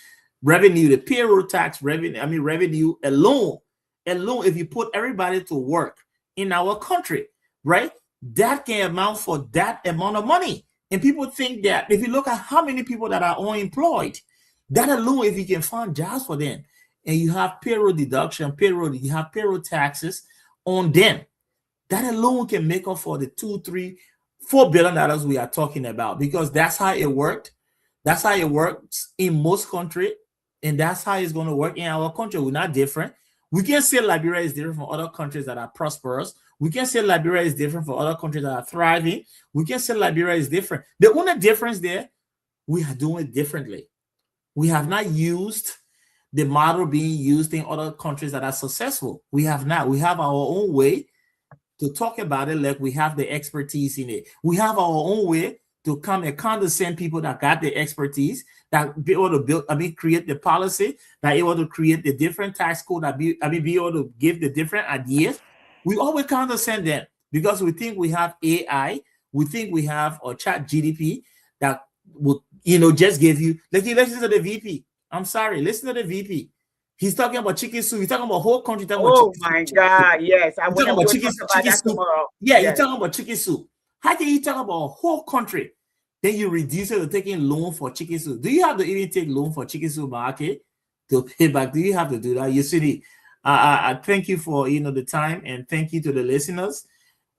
revenue, the payroll tax revenue alone, if you put everybody to work in our country, right, that can amount for that amount of money. And people think that if you look at how many people that are unemployed, that alone, if you can find jobs for them, and you have payroll deduction, you have payroll taxes on them, that alone can make up for the $2, $3, $4 billion we are talking about, because that's how it worked. That's how it works in most countries, and that's how it's going to work in our country. We're not different. We can't say Liberia is different from other countries that are prosperous. We can say Liberia is different for other countries that are thriving. We can say Liberia is different. The only difference there, we are doing it differently. We have not used the model being used in other countries that are successful. We have not. We have our own way to talk about it, like we have the expertise in it. We have our own way to come and condescend people that got the expertise, that be able to build, create the policy, that able to create the different tax code, be able to give the different ideas. We always condescend them because we think we have AI, we think we have a chat GDP that would, just give you, listen to the VP. I'm sorry, listen to the VP. He's talking about chicken soup. He's talking about whole country. Oh my God! Yes, I want to talk about that soup tomorrow. Yeah, you're talking about chicken soup. How can you talk about a whole country? Then you reduce it to taking loan for chicken soup. Do you have to even take loan for chicken soup market to pay back? Do you have to do that? You see, I thank you for the time, and thank you to the listeners.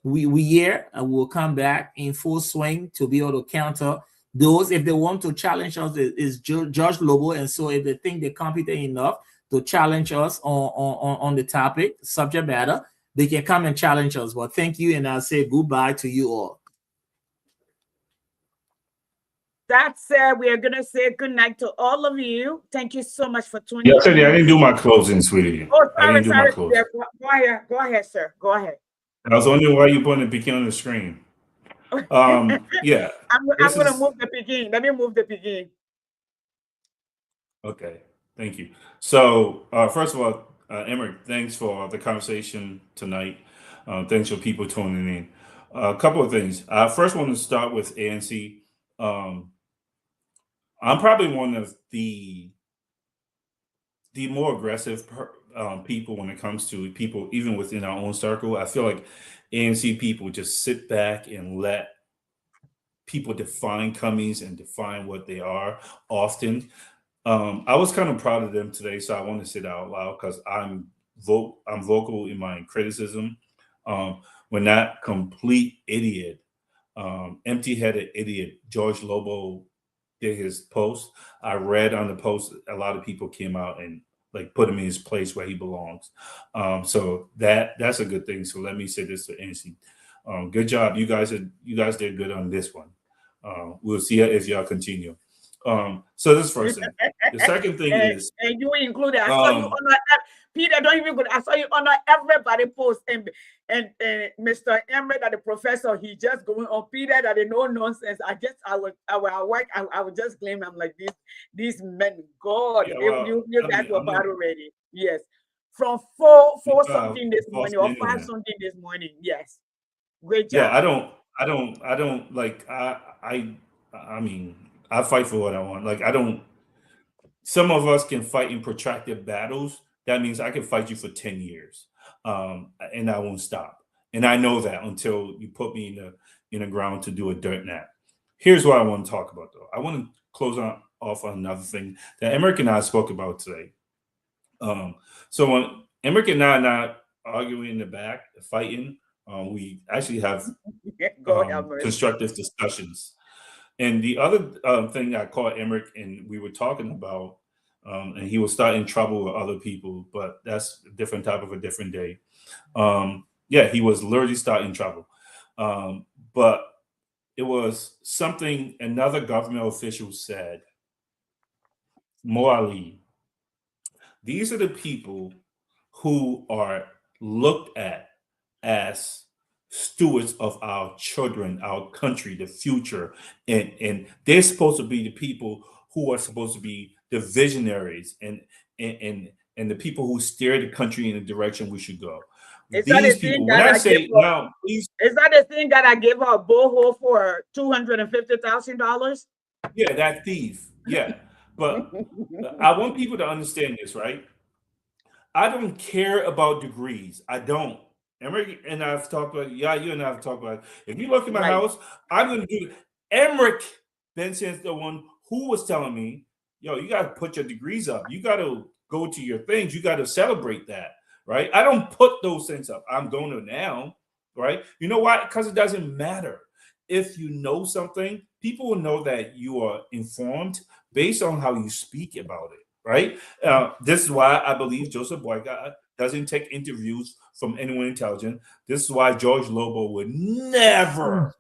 We here and we'll come back in full swing to be able to counter those. If they want to challenge us, is George Lobo, and so if they think they're competent enough to challenge us on the topic, subject matter, they can come and challenge us. Well, thank you, and I'll say goodbye to you all. That said, we are going to say good night to all of you. Thank you so much for tuning in. in. I didn't do my closing, sweetie. Oh, sorry. Yeah, go ahead, sir. Go ahead. I was wondering why you putting the Peking on the screen. Yeah. I'm going to move the Peking. Let me move the Peking. Okay. Thank you. So, first of all, Emmerich, thanks for the conversation tonight. Thanks for people tuning in. A couple of things. I first want to start with ANC. I'm probably one of the more aggressive people when it comes to people, even within our own circle. I feel like ANC people just sit back and let people define Cummings and define what they are often. I was kind of proud of them today, so I want to say that out loud because I'm vocal in my criticism. When that complete idiot, empty-headed idiot, George Lobo did his post, I read on the post, a lot of people came out and put him in his place where he belongs. So that's a good thing. So let me say this to NC. Good job. You guys did good on this one. We'll see if y'all continue. So this first thing. The second thing is, and you included. I saw you on Peter. Don't even go. I saw you on everybody post and Mr. Emre, that the professor, he just going on Peter that they no nonsense. I would just claim I'm like these men. God, you guys were bad already. Yes, from four something this morning or 5 something this morning. Yes, great job. Yeah, I don't like. I mean, I fight for what I want. Some of us can fight in protracted battles. That means I can fight you for 10 years, and I won't stop. And I know that until you put me in the ground to do a dirt nap. Here's what I want to talk about, though. I want to close off on another thing that Emmerich and I spoke about today. So when Emmerich and I are not arguing in the back, fighting, we actually have constructive discussions. And the other thing I called Emmerich and we were talking about, and he was starting trouble with other people, but that's a different type of a different day. He was literally starting trouble. But it was something another government official said. Morally, these are the people who are looked at as stewards of our children, our country, the future, and they're supposed to be the people who are supposed to be the visionaries and the people who steer the country in the direction we should go. These people, when I say now, please, is that the thing that I gave her a borehole for $250,000? Yeah, that thief. Yeah, but I want people to understand this, right? I don't care about degrees. I don't. Emmerich and I've talked about, you and I have talked about, if you look at my house, I'm going to do, Emmerich Benson's the one who was telling me, you got to put your degrees up. You got to go to your things. You got to celebrate that, right? I don't put those things up. I'm going to now, right? You know why? Because it doesn't matter. If you know something, people will know that you are informed based on how you speak about it, right? This is why I believe Joseph Boycott doesn't take interviews from anyone intelligent. This is why George Lobo would never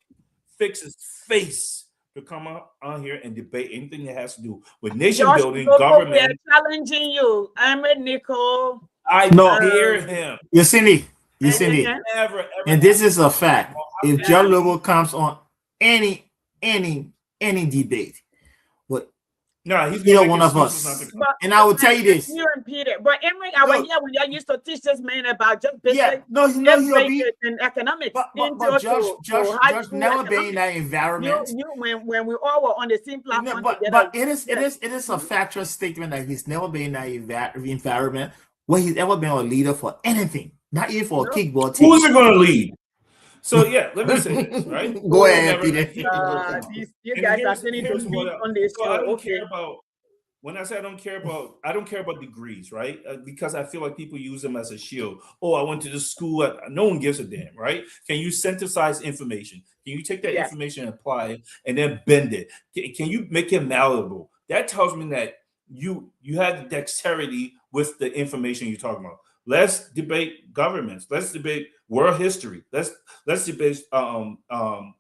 fix his face to come up on here and debate anything that has to do with nation Josh building, Lobo, we are government. challenging you. Ahmed Nicole. I No. hear him. You see me. You see And- me. and- Never, ever And this is a fact. If Yeah. Joe Lobo comes on any debate, but no, he's either gonna make one of excuses not us, to come. But and I will tell you this. you and Peter, but Emmerich, I was here when y'all used to teach this man about just Yeah, basic no, he'll be. and economics. But Josh never been in that environment. When we all were on the same platform But together. it is a factual statement that he's never been in that environment where he's ever been a leader for anything, not even for a kickball team. Who's it going to lead? So yeah, let me say this, right? Go ahead, Never- Peter. You And guys are here's- sitting here's to what beat I- on this so show. I don't Okay. care about when I say I don't care about degrees, right? Because I feel like people use them as a shield. Oh, I went to this school. No one gives a damn, right? Can you synthesize information? Can you take that Yes. information and apply it and then bend it? Can you make it malleable? That tells me that you have the dexterity with the information you're talking about. Let's debate governments. Let's debate world history. Let's debate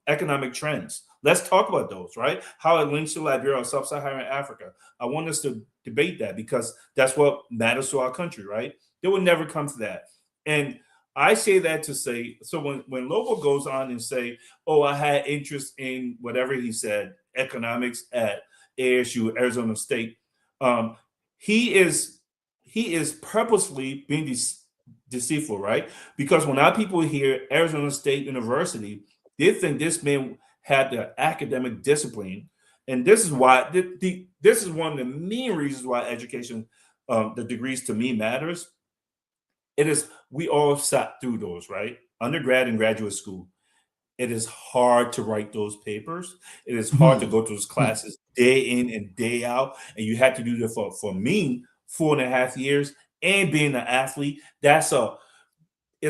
economic trends. Let's talk about those, right? How it links to Liberia or Sub-Saharan Africa. I want us to debate that because that's what matters to our country, right? They will never come to that. And I say that to say, so when Lobo goes on and say, oh, I had interest in whatever he said, economics at ASU, Arizona State, he is purposefully being deceitful, right? Because when our people hear Arizona State University, they think this man had the academic discipline, and this is why this is one of the main reasons why education, the degrees to me matters. It is we all sat through those, right? Undergrad and graduate school. It is hard to write those papers. It is hard to go to those classes day in and day out, and you had to do that for me 4.5 years and being an athlete. It's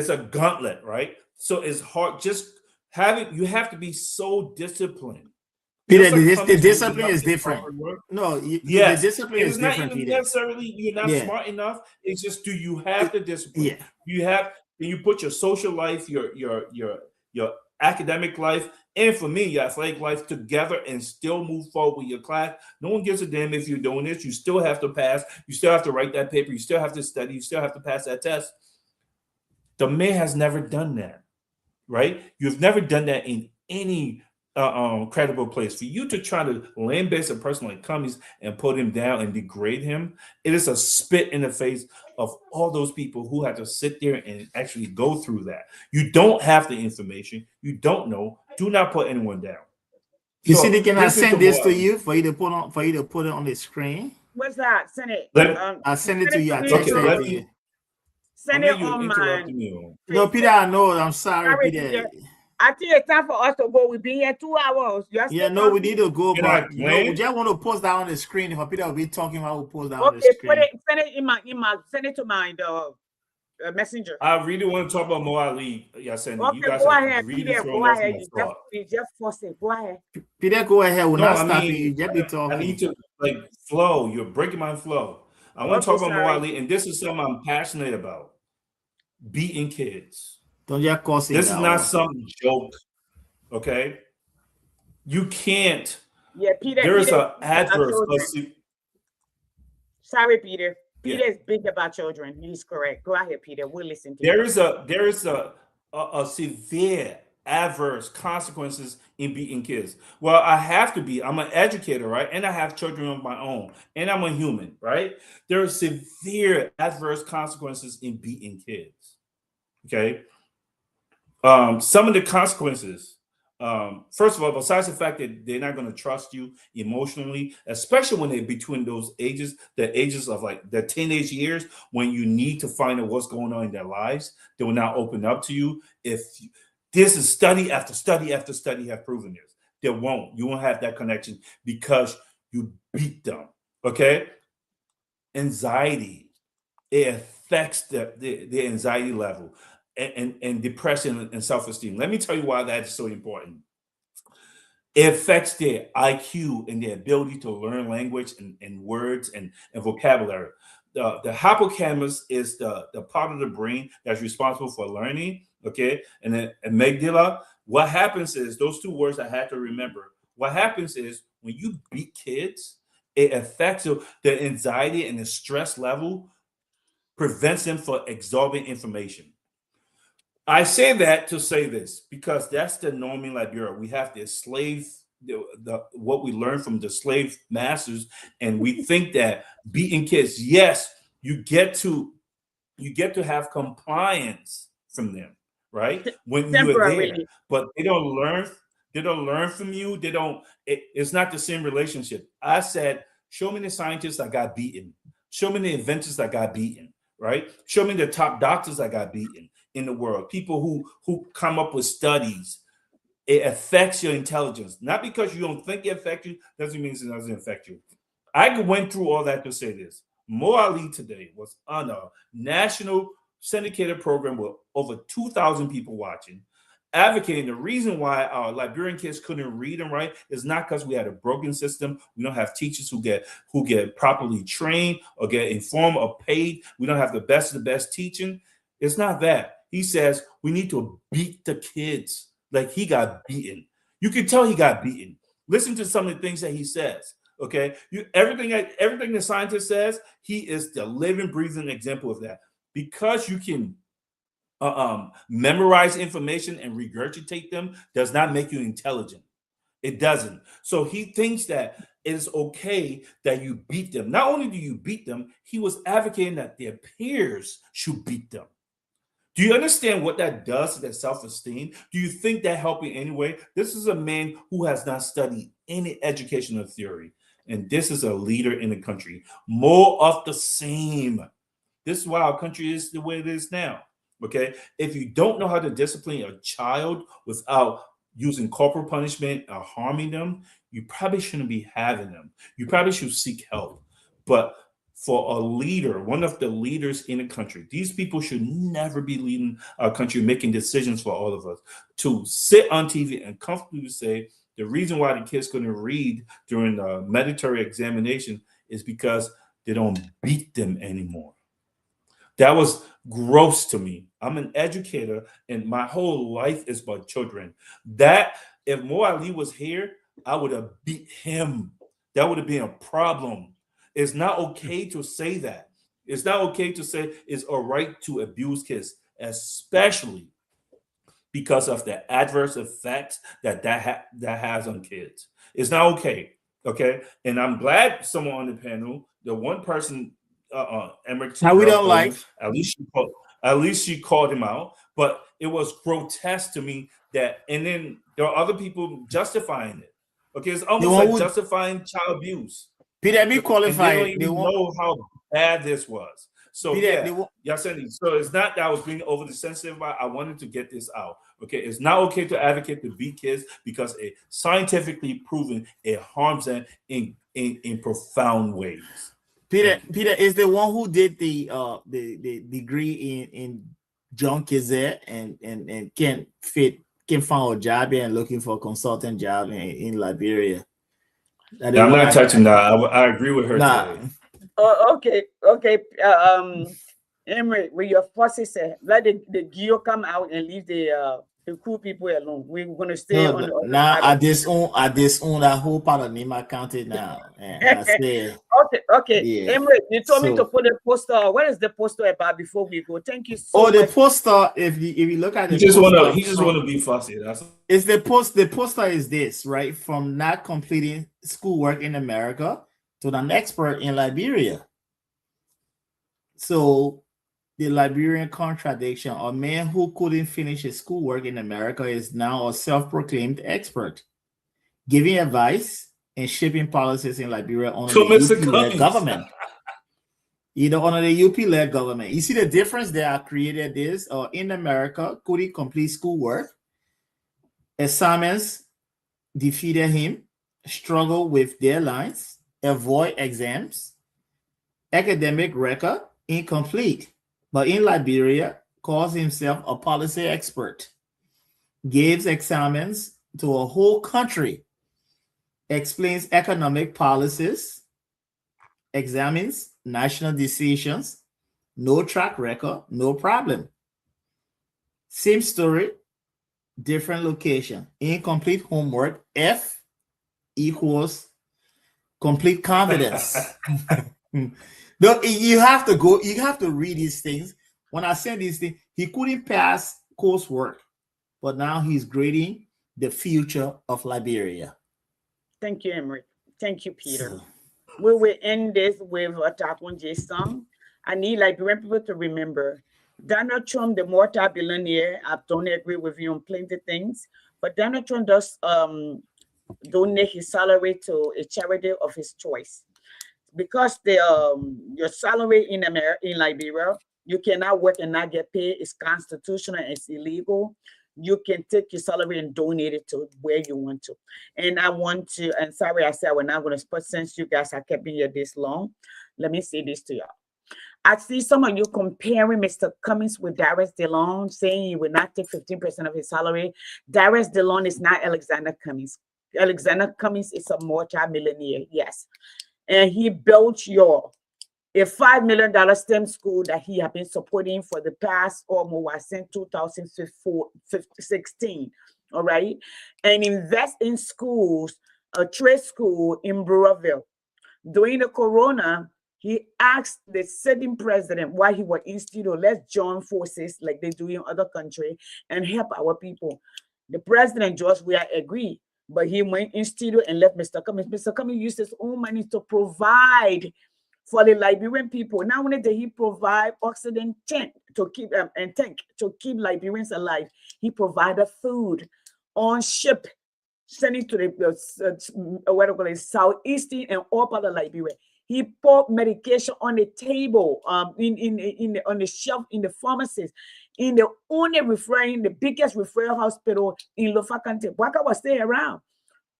a gauntlet, right? So it's hard. Just you have to be so disciplined. Peter, Just like the Cummings discipline doing is nothing different. hard work. No, Yes, the discipline is it's not different, even Peter. necessarily you're not Yeah. smart enough. It's just do you have the discipline? Yeah. You put your social life, your academic life, and for me, your athletic life together and still move forward with your class. No one gives a damn if you're doing this. You still have to pass. You still have to write that paper. You still have to study. You still have to pass that test. The man has never done that, right? You've never done that in any credible place. For you to try to lambaste a person like Cummings and put him down and degrade him, it is a spit in the face of all those people who had to sit there and actually go through that. You don't have the information. You don't know. Do not put anyone down. You So, see, they can brings me send to this more- to you for you to put it on the screen. What's that? Send it. Let- I send it to you. I me. text Okay, it let to me- you. Send I it mean, you on interrupted my. me on. No, Peter, I know. I'm sorry, Sorry, Peter. Peter. I think it's time for us to go. We've been here 2 hours. You are Yeah, still no, we talking? need to go, Can I but explain? we just want to post that on the screen. If Peter will be talking, I will post that on the Okay, screen. send it in my send it to my messenger. I really want to talk about Mo Ali. Yeah, Sandy. Okay, You guys go have ahead, really Peter. thrown Go off ahead. my thought. You just force it. Go ahead. Peter, go ahead. We're No, not I stopping mean, you. Just be I talking. need to flow. You're breaking my flow. I want to Okay, talk about Mo sorry. Ali, and this is something I'm passionate about. Beating kids. Don't just cause it This is down. not some joke. Okay, you can't. Yeah, Peter. There is Peter an adverse. children. Sorry, Peter. Yeah. Peter is big about children. He's correct. Go ahead, Peter. We'll listen to There you. is a severe adverse consequences in beating kids. Well, I have to be. I'm an educator, right? And I have children of my own, and I'm a human, right? There are severe adverse consequences in beating kids. Okay. Some of the consequences. First of all, besides the fact that they're not going to trust you emotionally, especially when they're between those ages, the ages of like the teenage years, when you need to find out what's going on in their lives, they will not open up to you. This is study after study after study have proven this. They won't. You won't have that connection because you beat them. Okay. Anxiety. It affects the anxiety level. And depression and self-esteem. Let me tell you why that is so important. It affects their IQ and their ability to learn language and words and vocabulary. the hippocampus is the part of the brain that's responsible for learning. Okay, and then amygdala. What happens is those two words I had to remember. What happens is when you beat kids, it affects the anxiety and the stress level, prevents them from absorbing information. I say that to say this because that's the norm in Liberia. We have the slave, what we learned from the slave masters, and we think that beating kids, yes, you get to have compliance from them, right? When you are there, Temporarily. but they don't learn. They don't learn from you. They don't. It's not the same relationship. I said, show me the scientists that got beaten. Show me the inventors that got beaten. Right? Show me the top doctors that got beaten in the world. People who come up with studies. It affects your intelligence, not because you don't think it affects you. Doesn't mean it doesn't affect you. I went through all that to say this. Mo Ali today was on a national syndicated program with over 2,000 people watching, advocating the reason why our Liberian kids couldn't read and write is not because we had a broken system. We don't have teachers who get properly trained or get informed or paid. We don't have the best of the best teaching. It's not that. He says we need to beat the kids like he got beaten. You can tell he got beaten. Listen to some of the things that he says. Okay, everything the scientist says, he is the living, breathing example of that. Because you can memorize information and regurgitate them does not make you intelligent. It doesn't. So he thinks that it is okay that you beat them. Not only do you beat them, he was advocating that their peers should beat them. Do you understand what that does to their self-esteem? Do you think that helped in any way? This is a man who has not studied any educational theory. And this is a leader in the country. More of the same. This is why our country is the way it is now. Okay. If you don't know how to discipline a child without using corporal punishment or harming them, you probably shouldn't be having them. You probably should seek help. But for a leader, one of the leaders in the country, these people should never be leading our country, making decisions for all of us. To sit on TV and comfortably say, the reason why the kids couldn't read during the mandatory examination is because they don't beat them anymore. That was gross to me. I'm an educator and my whole life is about children. That if Mo Ali was here, I would have beat him. That would have been a problem. It's not okay to say that. It's not okay to say it's all right to abuse kids, especially because of the adverse effects that has on kids. It's not okay. Okay, and I'm glad someone on the panel, the one person, Emmerich, Now we don't like. at least she called him out. But it was grotesque to me that, and then there are other people justifying it. Okay, it's almost like justifying child abuse. Peter, be qualified. And they don't even know how bad this was. So Peter, so it's not that I was being overly sensitive about. I wanted to get this out. Okay, it's not okay to advocate to beat kids because it scientifically proven it harms them in profound ways. Peter is the one who did the degree in John Kizet and can find a job and looking for a consultant job in Liberia. I'm not touching that. I agree with her. Today. Oh, okay. Emery, with your forces, let the Geo come out and leave the cool people alone. We're gonna stay on the now at this own that whole part of Nima County now. I say, okay. Yeah. Emery, you told me to put a poster. What is the poster about before we go? Thank you so much. The poster, if you look at he just wanna be fussy. It's the poster is this, right? From not completing schoolwork in America to an expert in Liberia. So the Liberian contradiction, a man who couldn't finish his schoolwork in America is now a self-proclaimed expert, giving advice and shaping policies in Liberia under the UP-led government. Under the UP-led government. You see the difference they are created is in America, couldn't complete schoolwork. Assignments defeated him, struggled with deadlines, avoid exams, academic record incomplete. But in Liberia, calls himself a policy expert, gives examines to a whole country, explains economic policies, examines national decisions, no track record, no problem. Same story, different location. Incomplete homework, F equals complete confidence. No, you have to go, you have to read these things. When I said these things, he couldn't pass coursework, but now he's grading the future of Liberia. Thank you, Emery. Thank you, Peter. So, We will end this with a Tapunji song. I need Liberian people to remember Donald Trump, the multi-billionaire. I don't agree with you on plenty of things, but Donald Trump does donate his salary to a charity of his choice. Because the your salary in America, in Liberia, you cannot work and not get paid. It's constitutional. It's illegal. You can take your salary and donate it to where you want to. And I want to, and sorry, I said we're not going to, but since you guys have kept me here this long, let me say this to y'all. I see some of you comparing Mr. Cummings with Darius DeLong, saying he would not take 15% of his salary. Darius DeLong is not Alexander Cummings. Alexander Cummings is a multi-millionaire, yes. And he built a $5 million STEM school that he has been supporting for the past almost since 2016. All right. And invest in schools, a trade school in Brewerville. During the corona, he asked the sitting president why he was institute, let's join forces like they do in other countries and help our people. The president, George Weah, agreed, but he went institute and left Mr. Cummings. Mr. Cummings used his own money to provide for the Liberian people. Not only did he provide oxygen tank to keep to keep Liberians alive, he provided food on ship, sending to the southeastern and all part of Liberia. He put medication on the table, on the shelf in the pharmacies, in the only the biggest referral hospital in Lofa County. Waka was still around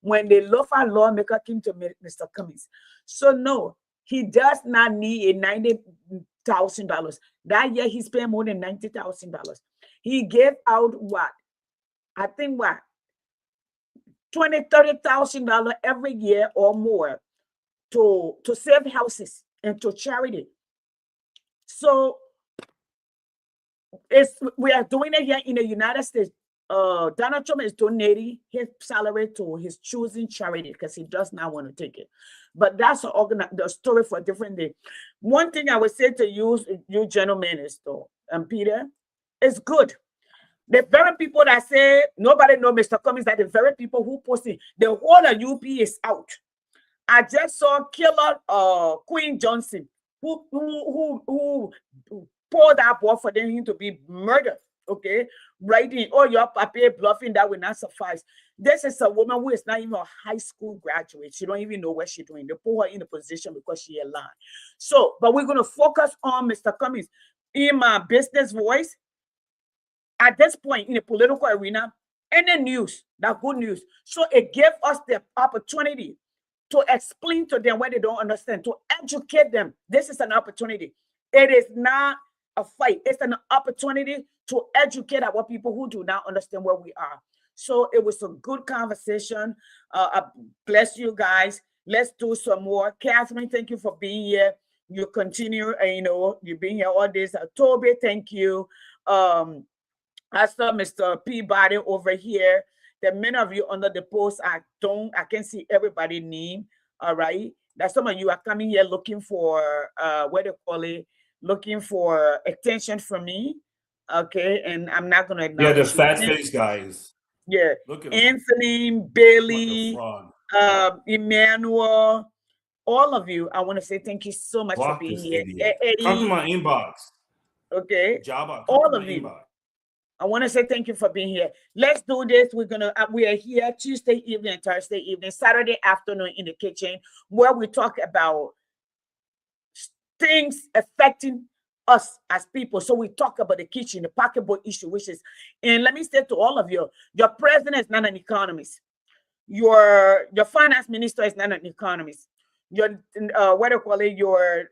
when the Lofa lawmaker came to Mr. Cummings. So no, he does not need a $90,000. That year he spent more than $90,000. He gave out what? I think what? $20,000, $30,000 every year or more to save houses and to charity. So we are doing it here in the United States. Donald Trump is donating his salary to his choosing charity because he does not want to take it. But that's the story for a different day. One thing I would say to you gentlemen is though, and Peter, it's good. The very people that say nobody know Mr. Cummings, that the very people who posted the whole of UP is out. I just saw killer Queen Johnson who poured that ball for them to be murdered. Okay, writing, oh, your papier bluffing, that will not suffice. This is a woman who is not even a high school graduate. She don't even know what she's doing. They put her in a position because she aligned. So, but we're going to focus on Mr. Cummings. In my business voice, at this point in the political arena, any news, that good news. So it gave us the opportunity to explain to them what they don't understand, to educate them. This is an opportunity. It is not a fight. It's an opportunity to educate our people who do not understand where we are. So it was a good conversation. Bless you guys. Let's do some more. Catherine, thank you for being here. You continue, you've been here all days. Toby, thank you. I saw Mr. Peabody over here. The many of you under the post, I can't see everybody's name. All right. That some of you are coming here looking for what they call it, looking for attention from me. Okay, and I'm not gonna acknowledge. Yeah, the fat face guys. Yeah, look at Anthony, Bailey, like Emmanuel, all of you. I want to say thank you so much for being here. Eddie, come to my inbox. Okay, Jabba, all of you. Inbox. I want to say thank you for being here. Let's do this. We are here Tuesday evening and Thursday evening, Saturday afternoon in the kitchen, where we talk about things affecting us as people. So we talk about the kitchen, the pocketbook issue, which is, and let me say to all of you, your president is not an economist. Your finance minister is not an economist. Your your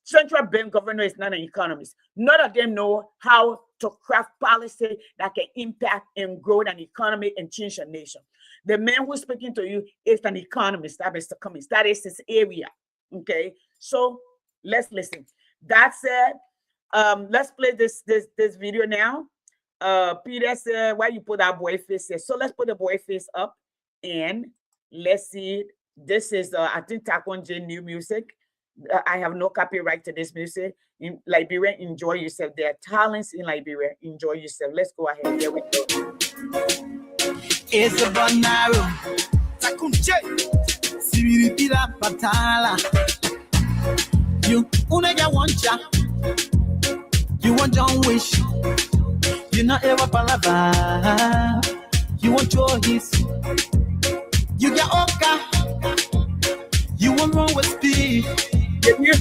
central bank governor is not an economist. None of them know how to craft policy that can impact and grow an economy and change a nation. The man who's speaking to you is an economist, that Mr. Cummings. That is his area. Okay, so let's listen. That said, let's play this video now. Peter said, why you put that boy face here? So let's put the boy face up and let's see. This is I think Takon J new music. I have no copyright to this music. In Liberia, enjoy yourself. There are talents in Liberia. Enjoy yourself. Let's go ahead. Here we go. It's a banaro. Takunche. Sibiripira patala. You unega wancha. You want John Wish. You not ever palava. You want your his. You get oka. You want run with speed.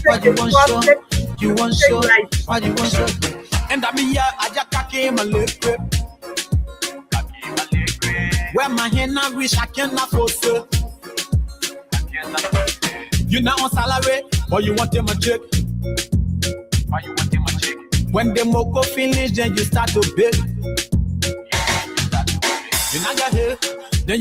But you want show. You want show. But you want show. And I mean, yeah, I just came a little. Where my hand not reach, I cannot force it. You're not on salary, but you want them a check. When the moko finish, then you start to bid. You're not got here, then you